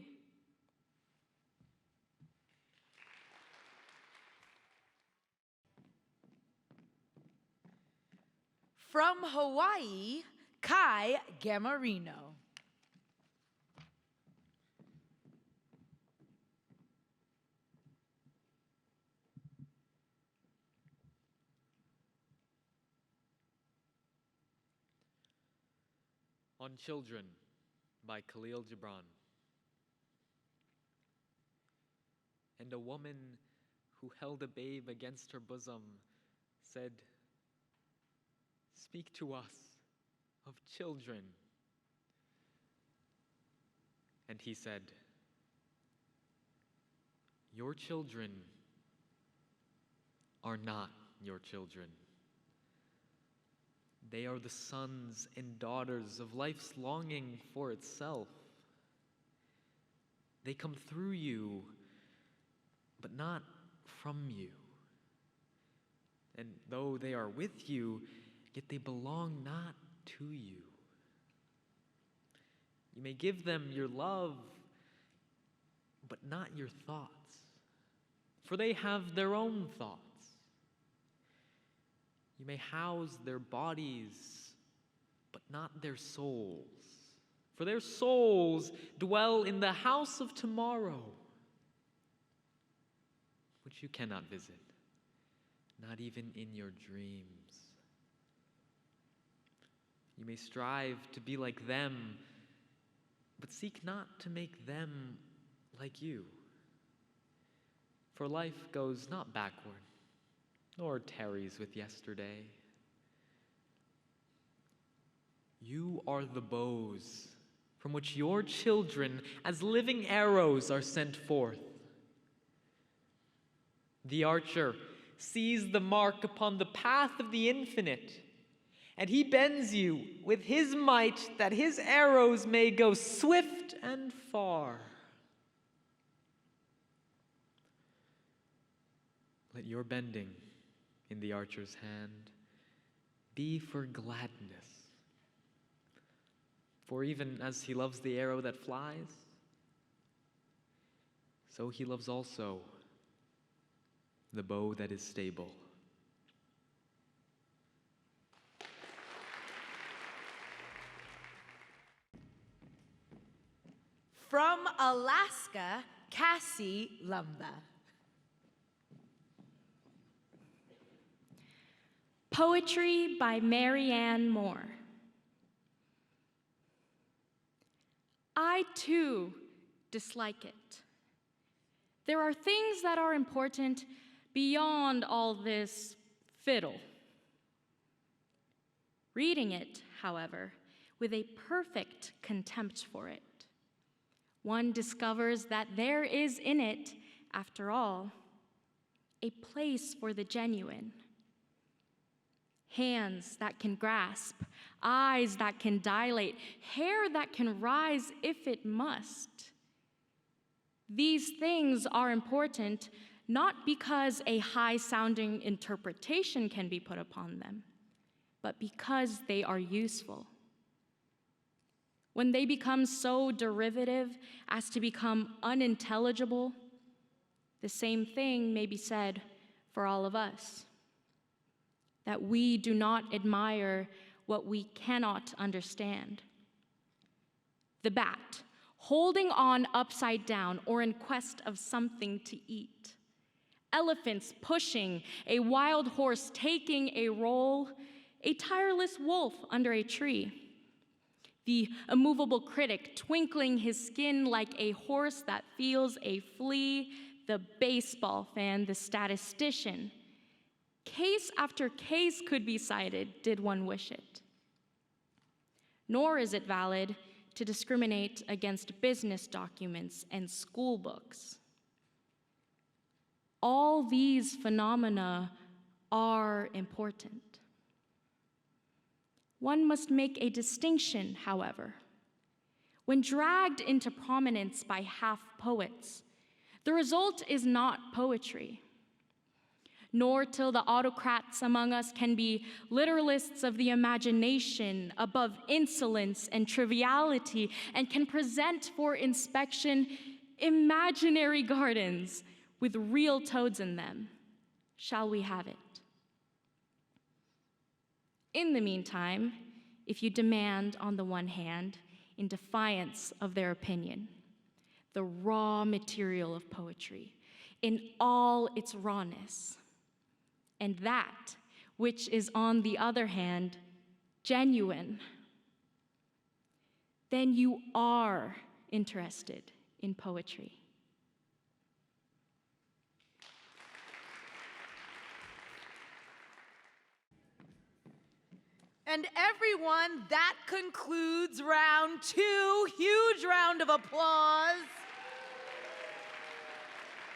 From Hawaii, Kai Gamarino. On Children by Khalil Gibran. And a woman who held a babe against her bosom said, "Speak to us of children." And he said, "Your children are not your children. They are the sons and daughters of life's longing for itself. They come through you, but not from you. And though they are with you, yet they belong not to you. You may give them your love, but not your thoughts, for they have their own thoughts. You may house their bodies, but not their souls, for their souls dwell in the house of tomorrow, which you cannot visit, not even in your dreams. You may strive to be like them, but seek not to make them like you. For life goes not backward, nor tarries with yesterday. You are the bows from which your children, as living arrows, are sent forth. The archer sees the mark upon the path of the infinite, and he bends you with his might that his arrows may go swift and far. Let your bending in the archer's hand be for gladness. For even as he loves the arrow that flies, so he loves also the bow that is stable. From Alaska, Cassie Lumba. Poetry by Marianne Moore. I too dislike it. There are things that are important beyond all this fiddle. Reading it, however, with a perfect contempt for it, one discovers that there is in it, after all, a place for the genuine. Hands that can grasp, eyes that can dilate, hair that can rise if it must. These things are important not because a high-sounding interpretation can be put upon them, but because they are useful. When they become so derivative as to become unintelligible, the same thing may be said for all of us, that we do not admire what we cannot understand. The bat, holding on upside down or in quest of something to eat. Elephants pushing, a wild horse taking a roll, a tireless wolf under a tree. The immovable critic twinkling his skin like a horse that feels a flea, the baseball fan, the statistician. Case after case could be cited, did one wish it. Nor is it valid to discriminate against business documents and school books. All these phenomena are important. One must make a distinction, however. When dragged into prominence by half-poets, the result is not poetry. Nor till the autocrats among us can be literalists of the imagination above insolence and triviality and can present for inspection imaginary gardens with real toads in them, shall we have it. In the meantime, if you demand, on the one hand, in defiance of their opinion, the raw material of poetry in all its rawness, and that which is, on the other hand, genuine, then you are interested in poetry. And everyone, that concludes round 2. Huge round of applause.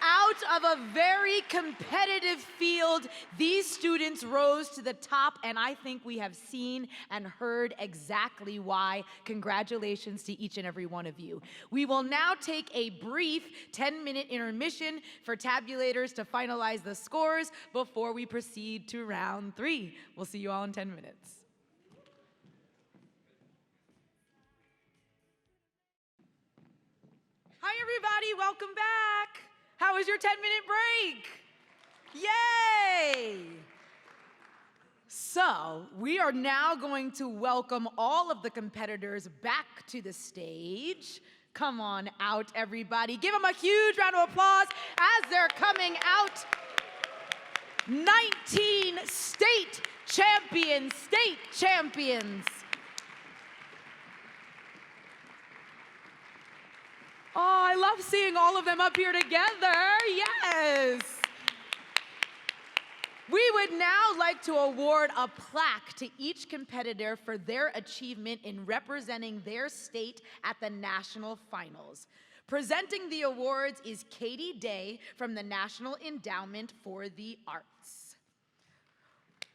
Out of a very competitive field, these students rose to the top, and I think we have seen and heard exactly why. Congratulations to each and every one of you. We will now take a brief 10-minute intermission for tabulators to finalize the scores before we proceed to round 3. We'll see you all in 10 minutes. Hi, everybody. Welcome back. How was your 10-minute break? Yay! So, we are now going to welcome all of the competitors back to the stage. Come on out, everybody. Give them a huge round of applause as they're coming out. 19 state champions. Oh, I love seeing all of them up here together. Yes. We would now like to award a plaque to each competitor for their achievement in representing their state at the national finals. Presenting the awards is Katie Day from the National Endowment for the Arts.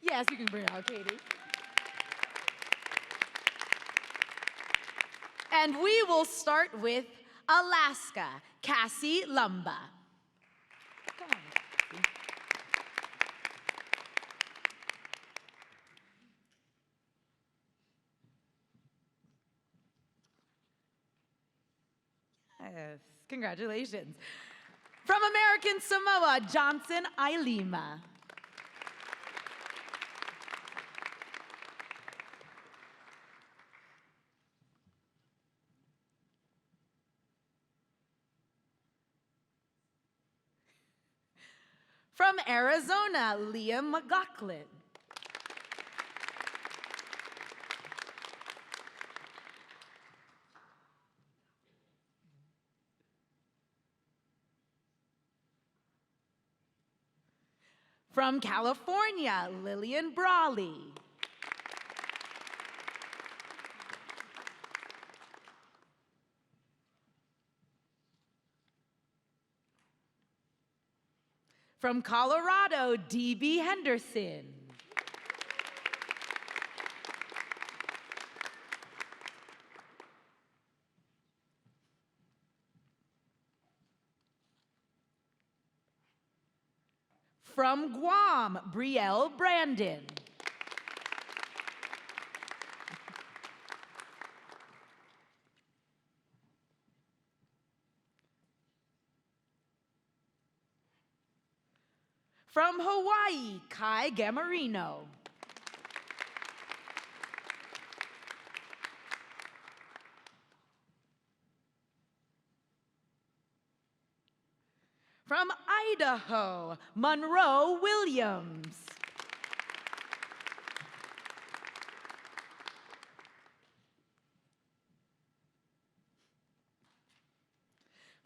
Yes, you can bring out Katie. And we will start with Alaska, Cassie Lumba. Come on, Cassie. Yes, congratulations. From American Samoa, Johnson Ailima. From Arizona, Liam McLaughlin. From California, Lillian Braly. From Colorado, D.B. Henderson. From Guam, Brielle Brandon. From Hawaii, Kai Gamarino. From Idaho, Monroe Williams.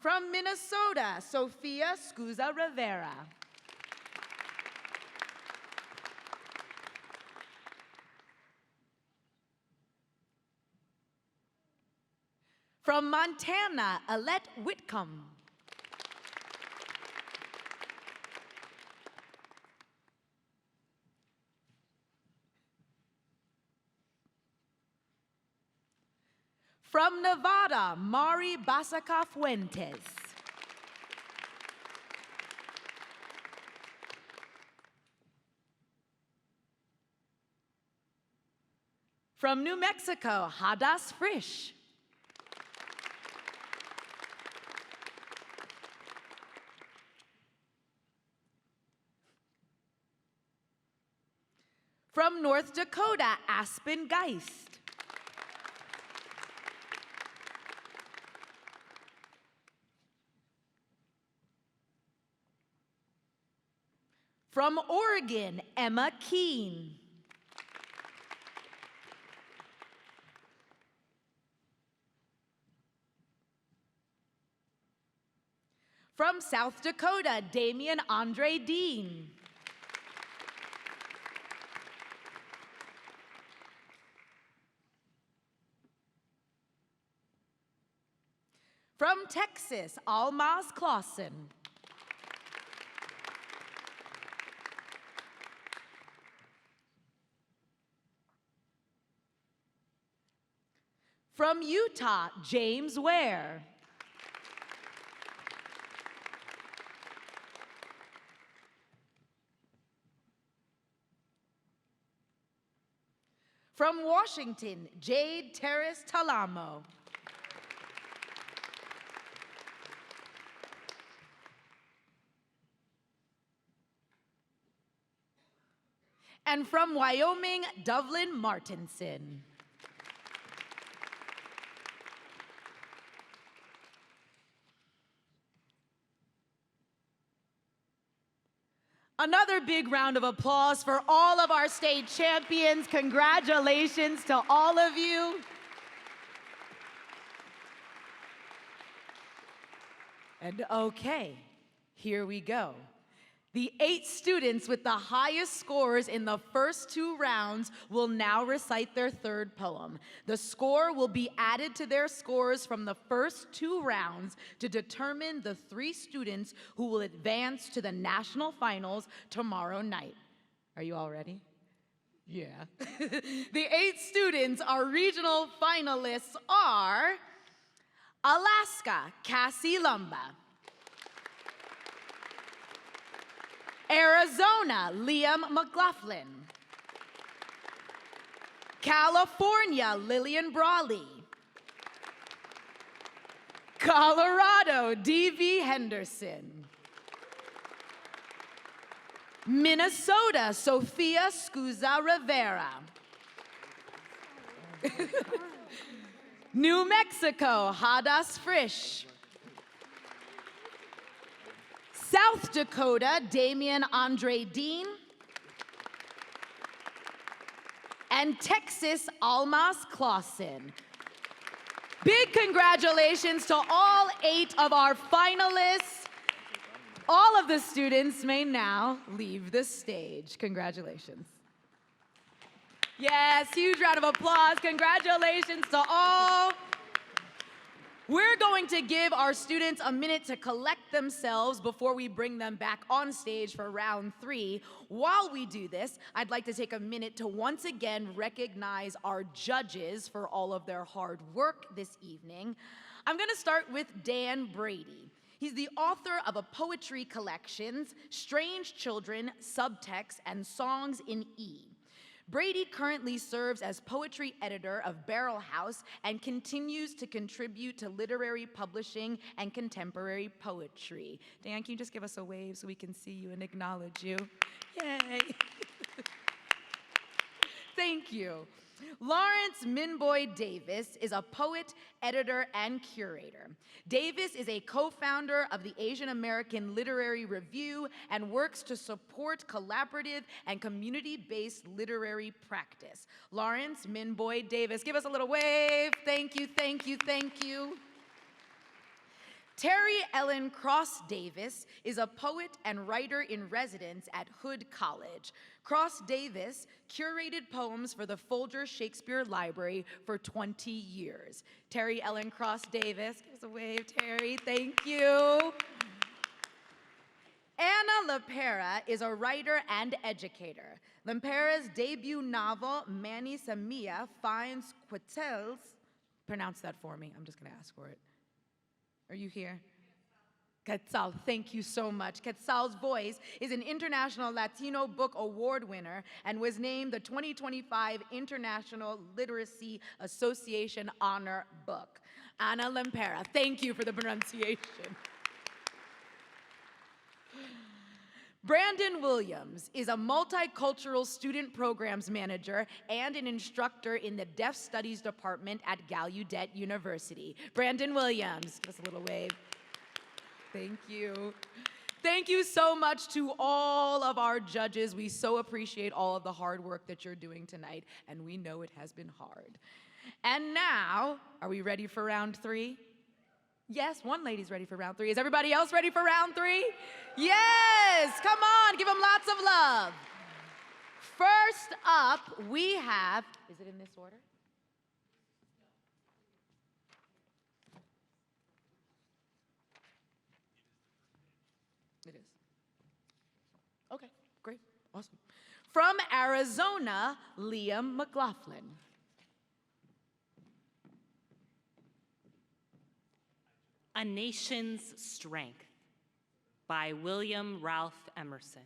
From Minnesota, Sofia Skuza Rivera. From Montana, Ellette Whitcomb. From Nevada, Basaca Fuentes. From New Mexico, Hadas Frish. From North Dakota, Aspen Geist. From Oregon, Emma Keene. From South Dakota, Damien Andre Deen. From Texas, Almaz Clawson. From Utah, James Ware. From Washington, Jade Terrace Talamo. And from Wyoming, Dovelynn Martinson. Another big round of applause for all of our state champions. Congratulations to all of you. And okay, here we go. The 8 students with the highest scores in the first 2 rounds will now recite their third poem. The score will be added to their scores from the first 2 rounds to determine the 3 students who will advance to the national finals tomorrow night. Are you all ready? Yeah. The 8 students, our regional finalists are Alaska, Cassie Lumba. Arizona, McLaughlin. California, Lillian Braly. Colorado, D.V. Henderson. Minnesota, Sofia Skuza Rivera. New Mexico, Hadas Frish. South Dakota, Damien Deen. And Texas, Almaz Clawson. Big congratulations to all 8 of our finalists. All of the students may now leave the stage. Congratulations. Yes, huge round of applause. Congratulations to all. We're going to give our students a minute to collect themselves before we bring them back on stage for round 3. While we do this, I'd like to take a minute to once again recognize our judges for all of their hard work this evening. I'm going to start with Dan Brady. He's the author of a poetry collections, Strange Children, Subtext, and Songs in E. Brady currently serves as poetry editor of Barrel House and continues to contribute to literary publishing and contemporary poetry. Dan, can you just give us a wave so we can see you and acknowledge you? Yay. Thank you. Lawrence Minboy Davis is a poet, editor, and curator. Davis is a co-founder of the Asian American Literary Review and works to support collaborative and community-based literary practice. Lawrence Minboy Davis, give us a little wave. Thank you, thank you, thank you. Terry Ellen Cross Davis is a poet and writer in residence at Hood College. Cross Davis curated poems for the Folger Shakespeare Library for 20 years. Terry Ellen Cross Davis, give us a wave, Terry, thank you. Anna Lempera is a writer and educator. Lempera's debut novel, Manny Samia, finds Quetzals, pronounce that for me, I'm just gonna ask for it. Are you here? Quetzal, thank you so much. Quetzal's Voice is an International Latino Book Award winner and was named the 2025 International Literacy Association Honor Book. Anna Lempera, thank you for the pronunciation. Brandon Williams is a multicultural student programs manager and an instructor in the Deaf Studies Department at Gallaudet University. Brandon Williams, give us a little wave. Thank you. Thank you so much to all of our judges. We so appreciate all of the hard work that you're doing tonight, and we know it has been hard. And now, are we ready for round 3? Yes, one lady's ready for round 3. Is everybody else ready for round 3? Yes, come on, give them lots of love. First up, we have, is it in this order? It is. Okay, great, awesome. From Arizona, McLaughlin. A Nation's Strength by William Ralph Emerson.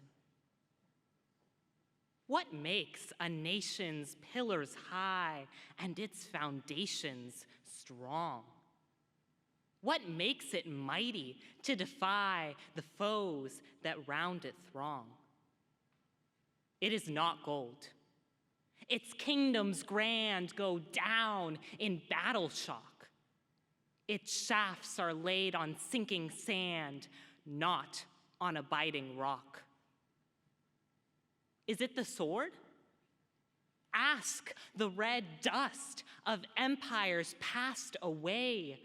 What makes a nation's pillars high and its foundations strong? What makes it mighty to defy the foes that round it throng? It is not gold. Its kingdoms grand go down in battle shock. Its shafts are laid on sinking sand, not on a biting rock. Is it the sword? Ask the red dust of empires passed away.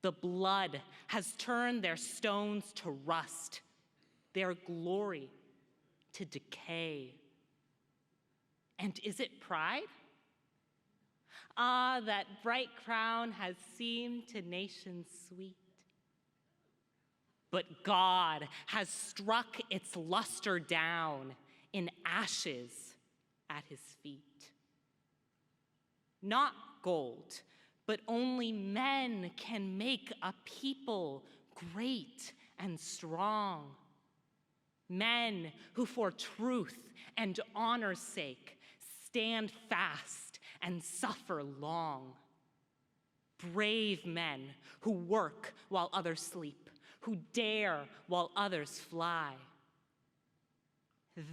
The blood has turned their stones to rust, their glory to decay. And is it pride? Ah, that bright crown has seemed to nations sweet. But God has struck its luster down in ashes at his feet. Not gold, but only men can make a people great and strong. Men who for truth and honor's sake stand fast and suffer long. Brave men who work while others sleep, who dare while others fly.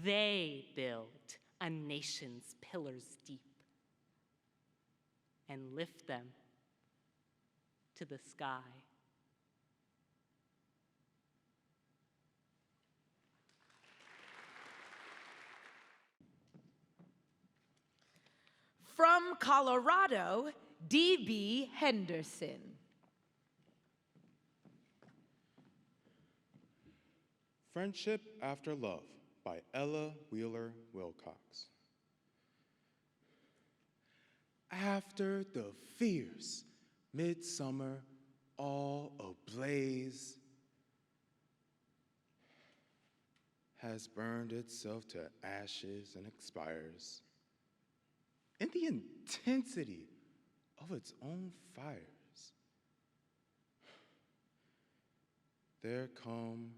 They build a nation's pillars deep and lift them to the sky. From Colorado, D.B. Henderson. Friendship After Love by Ella Wheeler Wilcox. After the fierce midsummer all ablaze has burned itself to ashes and expires in the intensity of its own fires, there come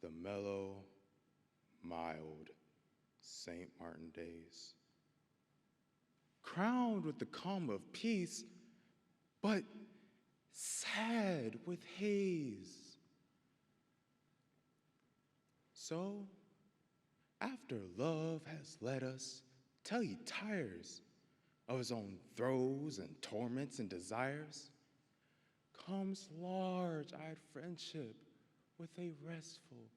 the mellow, mild St. Martin days, crowned with the calm of peace, but sad with haze. So, after love has led us till he tires of his own throes and torments and desires, comes large-eyed friendship with a restful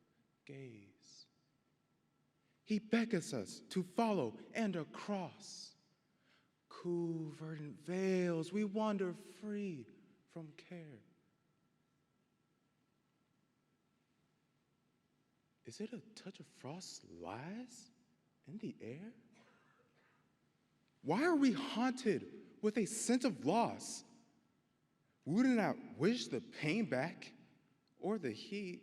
gaze. He beckons us to follow and across. Cool, verdant vales, we wander free from care. Is it a touch of frost lies in the air? Why are we haunted with a sense of loss? We do not wish the pain back or the heat.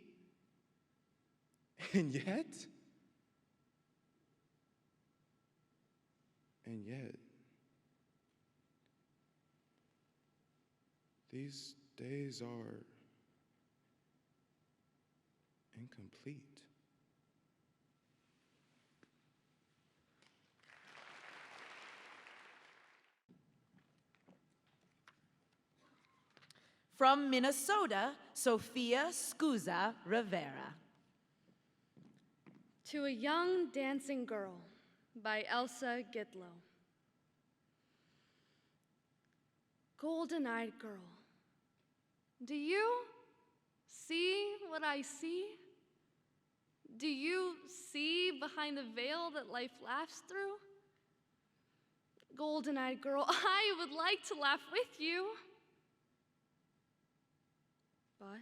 And yet, these days are incomplete. From Minnesota, Sofia Skuza Rivera. To a Young Dancing Girl by Elsa Gidlow. Golden-eyed girl, do you see what I see? Do you see behind the veil that life laughs through? Golden-eyed girl, I would like to laugh with you. But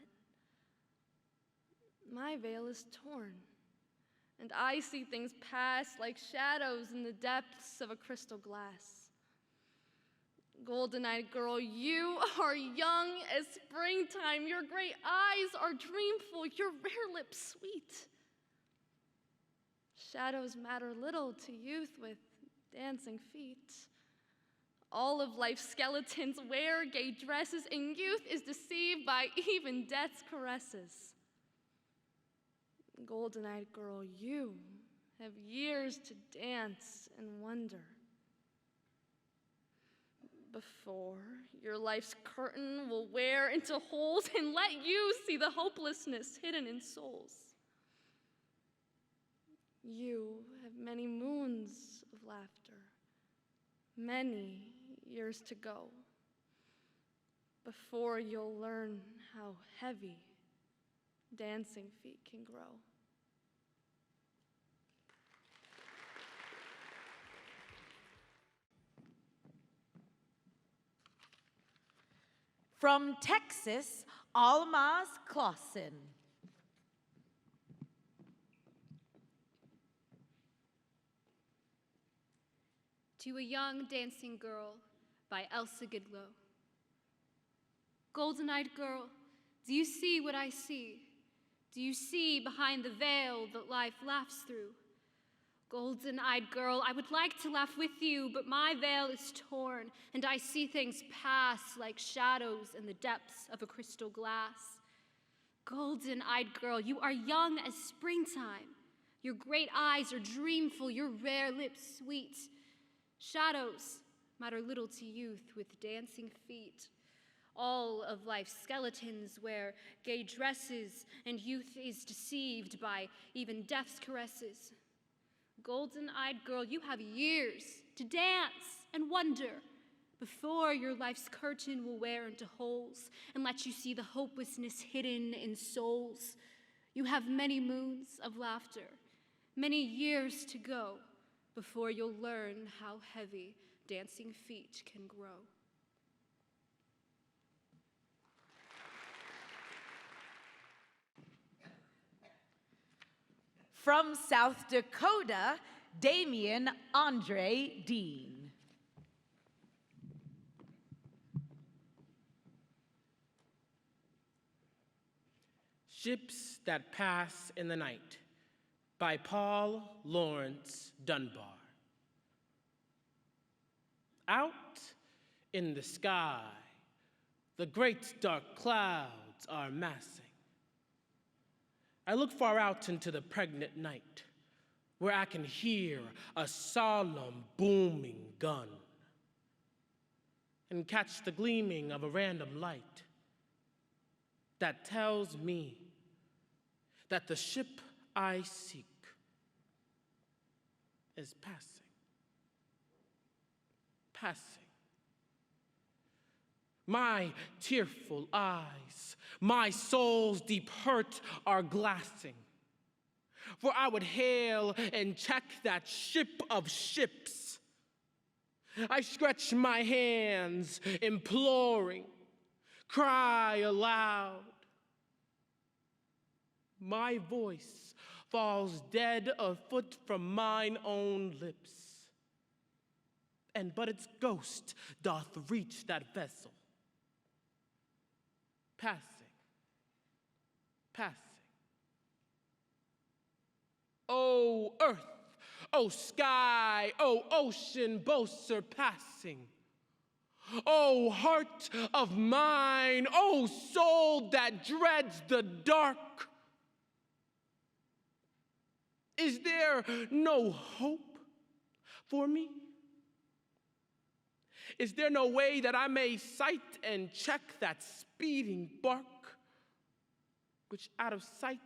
my veil is torn, and I see things pass like shadows in the depths of a crystal glass. Golden-eyed girl, you are young as springtime. Your gray eyes are dreamful, your rare lips sweet. Shadows matter little to youth with dancing feet. All of life's skeletons wear gay dresses, and youth is deceived by even death's caresses. Golden-eyed girl, you have years to dance and wonder before your life's curtain will wear into holes and let you see the hopelessness hidden in souls. You have many moons of laughter, many years to go, before you'll learn how heavy dancing feet can grow. From Texas, Almaz Clawson. To a Young Dancing Girl by Elsa Gidlow. Golden-eyed girl, do you see what I see? Do you see behind the veil that life laughs through? Golden-eyed girl, I would like to laugh with you, but my veil is torn, and I see things pass like shadows in the depths of a crystal glass. Golden-eyed girl, you are young as springtime. Your great eyes are dreamful, your rare lips sweet. Shadows matter little to youth with dancing feet. All of life's skeletons wear gay dresses, and youth is deceived by even death's caresses. Golden-eyed girl, you have years to dance and wonder before your life's curtain will wear into holes and let you see the hopelessness hidden in souls. You have many moons of laughter, many years to go before you'll learn how heavy dancing feet can grow. From South Dakota, Damien Andre Deen. Ships That Pass in the Night by Paul Laurence Dunbar. Out in the sky, the great dark clouds are massing. I look far out into the pregnant night, where I can hear a solemn booming gun and catch the gleaming of a random light that tells me that the ship I seek is passing. My tearful eyes, my soul's deep hurt are glassing. For I would hail and check that ship of ships. I stretch my hands, imploring, cry aloud. My voice falls dead a foot from mine own lips, and but its ghost doth reach that vessel. Passing. O earth, O sky, O ocean, both surpassing. O heart of mine, O soul that dreads the dark. Is there no hope for me? Is there no way that I may sight and check that speeding bark, which out of sight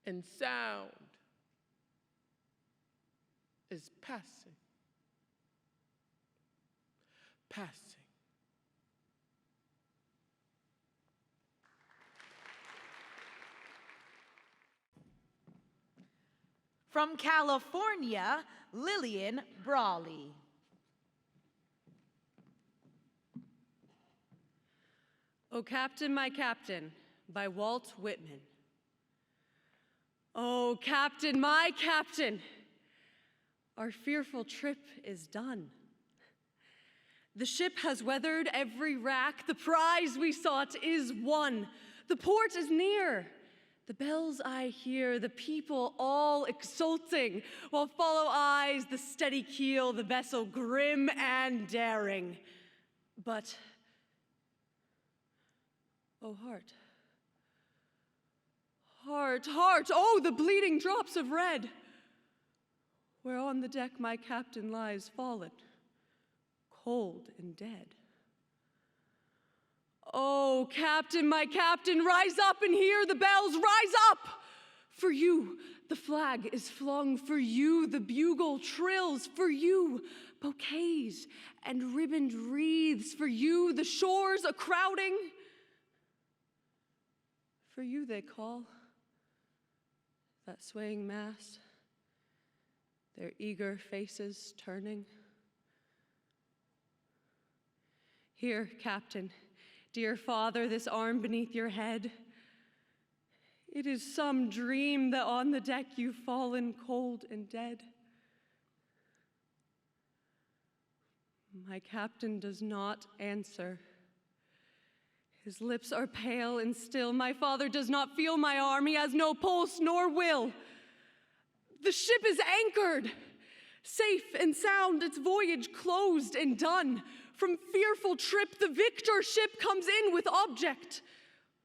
and sound is passing? From California, Lillian Braly. O Captain, My Captain, by Walt Whitman. O Captain, my Captain, our fearful trip is done. The ship has weathered every rack, the prize we sought is won. The port is near, the bells I hear, the people all exulting, while follow eyes the steady keel, the vessel grim and daring. But, oh heart, oh the bleeding drops of red, where on the deck my captain lies fallen, cold and dead. Oh, Captain, my Captain, rise up and hear the bells, rise up! For you, the flag is flung. For you, the bugle trills. For you, bouquets and ribboned wreaths. For you, the shores a crowding. For you, they call that swaying mass, their eager faces turning. Here, Captain, dear father, this arm beneath your head. It is some dream that on the deck you've fallen cold and dead. My captain does not answer. His lips are pale and still. My father does not feel my arm. He has no pulse nor will. The ship is anchored, safe and sound, its voyage closed and done. From fearful trip, the victor ship comes in with object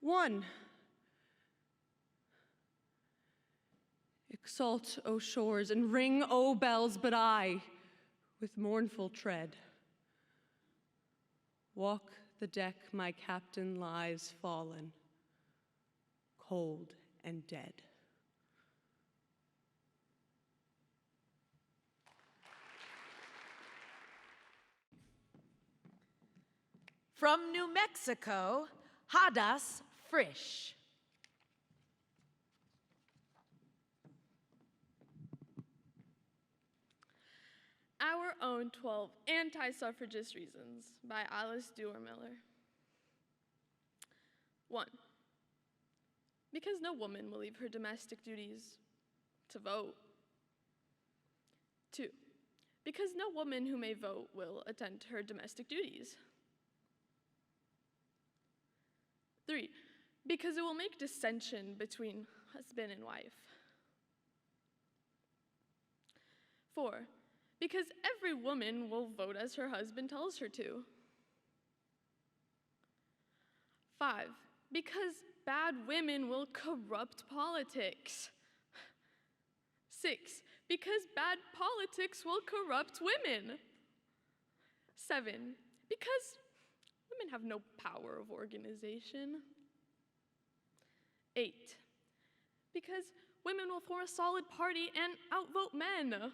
one. Exult, O shores, and ring, O bells, but I, with mournful tread, walk the deck my captain lies fallen, cold and dead. From New Mexico, Hadas Frish. Our Own 12 Anti-Suffragist Reasons by Alice Duermiller. 1. Because no woman will leave her domestic duties to vote. 2. Because no woman who may vote will attend to her domestic duties. 3. Because it will make dissension between husband and wife. 4. Because every woman will vote as her husband tells her to. 5. Because bad women will corrupt politics. 6. Because bad politics will corrupt women. 7. Because women have no power of organization. 8. Because women will form a solid party and outvote men.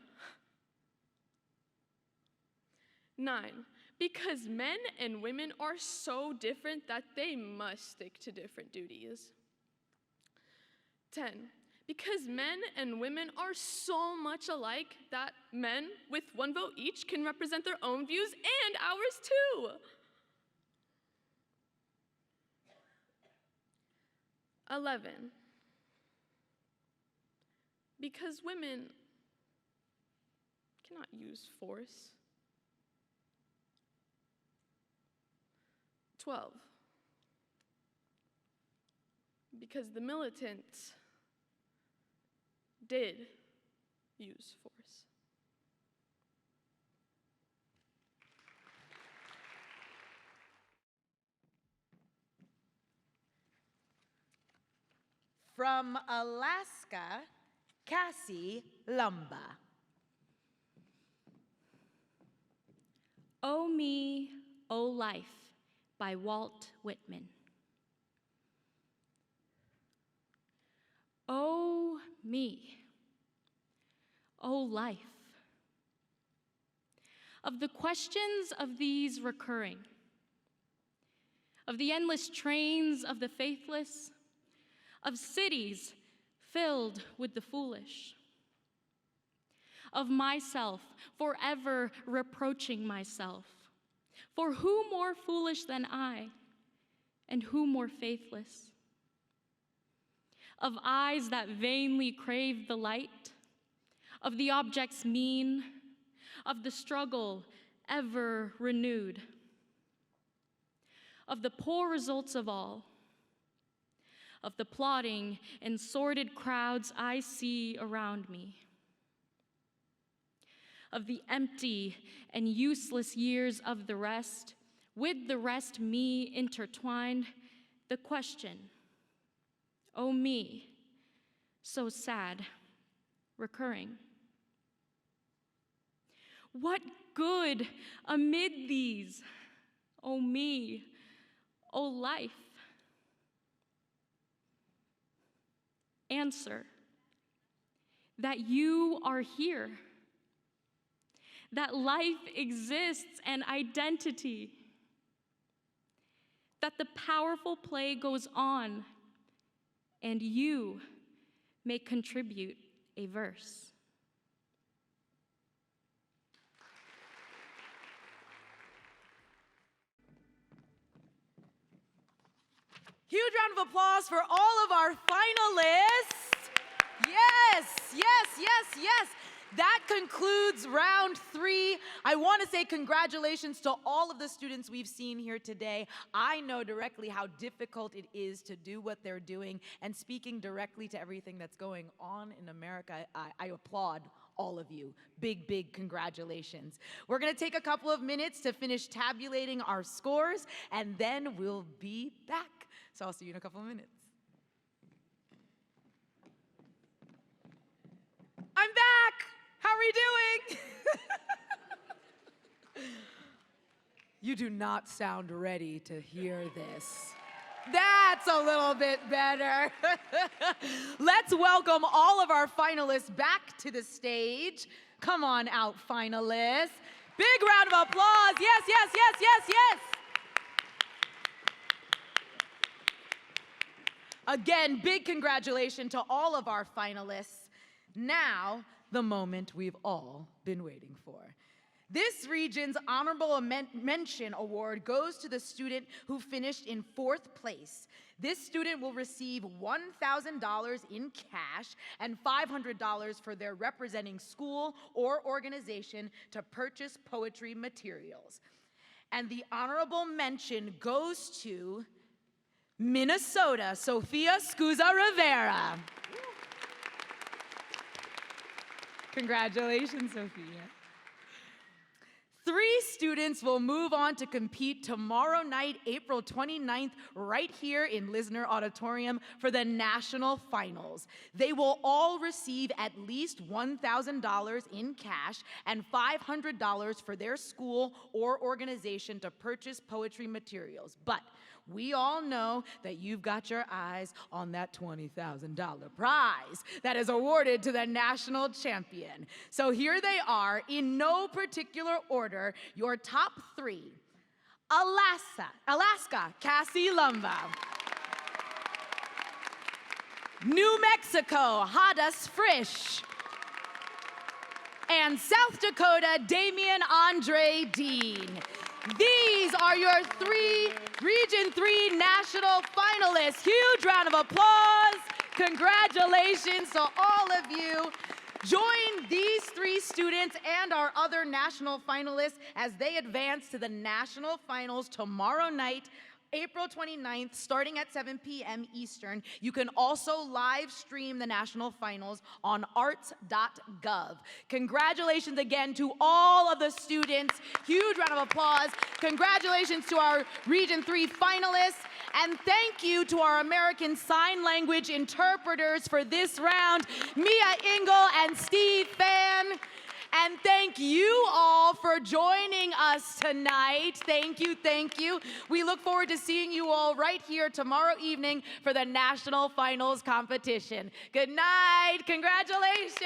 9. Because men and women are so different that they must stick to different duties. 10. Because men and women are so much alike that men with one vote each can represent their own views and ours too. 11. Because women cannot use force. 12. Because the militants did use force. From Alaska, Cassie Lumba. O Me, O Life by Walt Whitman. O me, O life. Of the questions of these recurring, of the endless trains of the faithless, of cities filled with the foolish, of myself forever reproaching myself. For who more foolish than I, and who more faithless? Of eyes that vainly crave the light, of the object's mean, of the struggle ever renewed, of the poor results of all, of the plotting and sordid crowds I see around me, of the empty and useless years of the rest, with the rest me intertwined, the question, O me, so sad, recurring. What good amid these, O me, O life? Answer, that you are here, that life exists and identity, that the powerful play goes on, and you may contribute a verse. Huge round of applause for all of our finalists. Yes, yes, yes, yes. That concludes round 3. I want to say congratulations to all of the students we've seen here today. I know directly how difficult it is to do what they're doing, and speaking directly to everything that's going on in America, I applaud all of you. Big, big congratulations. We're going to take a couple of minutes to finish tabulating our scores, and then we'll be back. So I'll see you in a couple of minutes. I'm back! How are we doing? You do not sound ready to hear this. That's a little bit better. Let's welcome all of our finalists back to the stage. Come on out, finalists. Big round of applause. Yes, yes, yes, yes, yes. Again, big congratulations to all of our finalists. Now, the moment we've all been waiting for. This region's Honorable Mention Award goes to the student who finished in 4th place. This student will receive $1,000 in cash and $500 for their representing school or organization to purchase poetry materials. And the honorable mention goes to Minnesota, Sofia Skuza Rivera. Congratulations, Sofia. 3 students will move on to compete tomorrow night, April 29th, right here in Lisner Auditorium for the National Finals. They will all receive at least $1,000 in cash and $500 for their school or organization to purchase poetry materials. But we all know that you've got your eyes on that $20,000 prize that is awarded to the national champion. So here they are, in no particular order, your top 3. Alaska, Cassie Lumba. New Mexico, Hadas Frish. And South Dakota, Damien Deen. These are your 3 Region 3 national finalists. Huge round of applause. Congratulations to all of you. Join these 3 students and our other national finalists as they advance to the national finals tomorrow night, April 29th, starting at 7 p.m. Eastern. You can also live stream the national finals on arts.gov. Congratulations again to all of the students. Huge round of applause. Congratulations to our Region 3 finalists. And thank you to our American Sign Language interpreters for this round, Mia Engel and Steve Fan. And thank you all for joining us tonight. Thank you, thank you. We look forward to seeing you all right here tomorrow evening for the National Finals competition. Good night. Congratulations.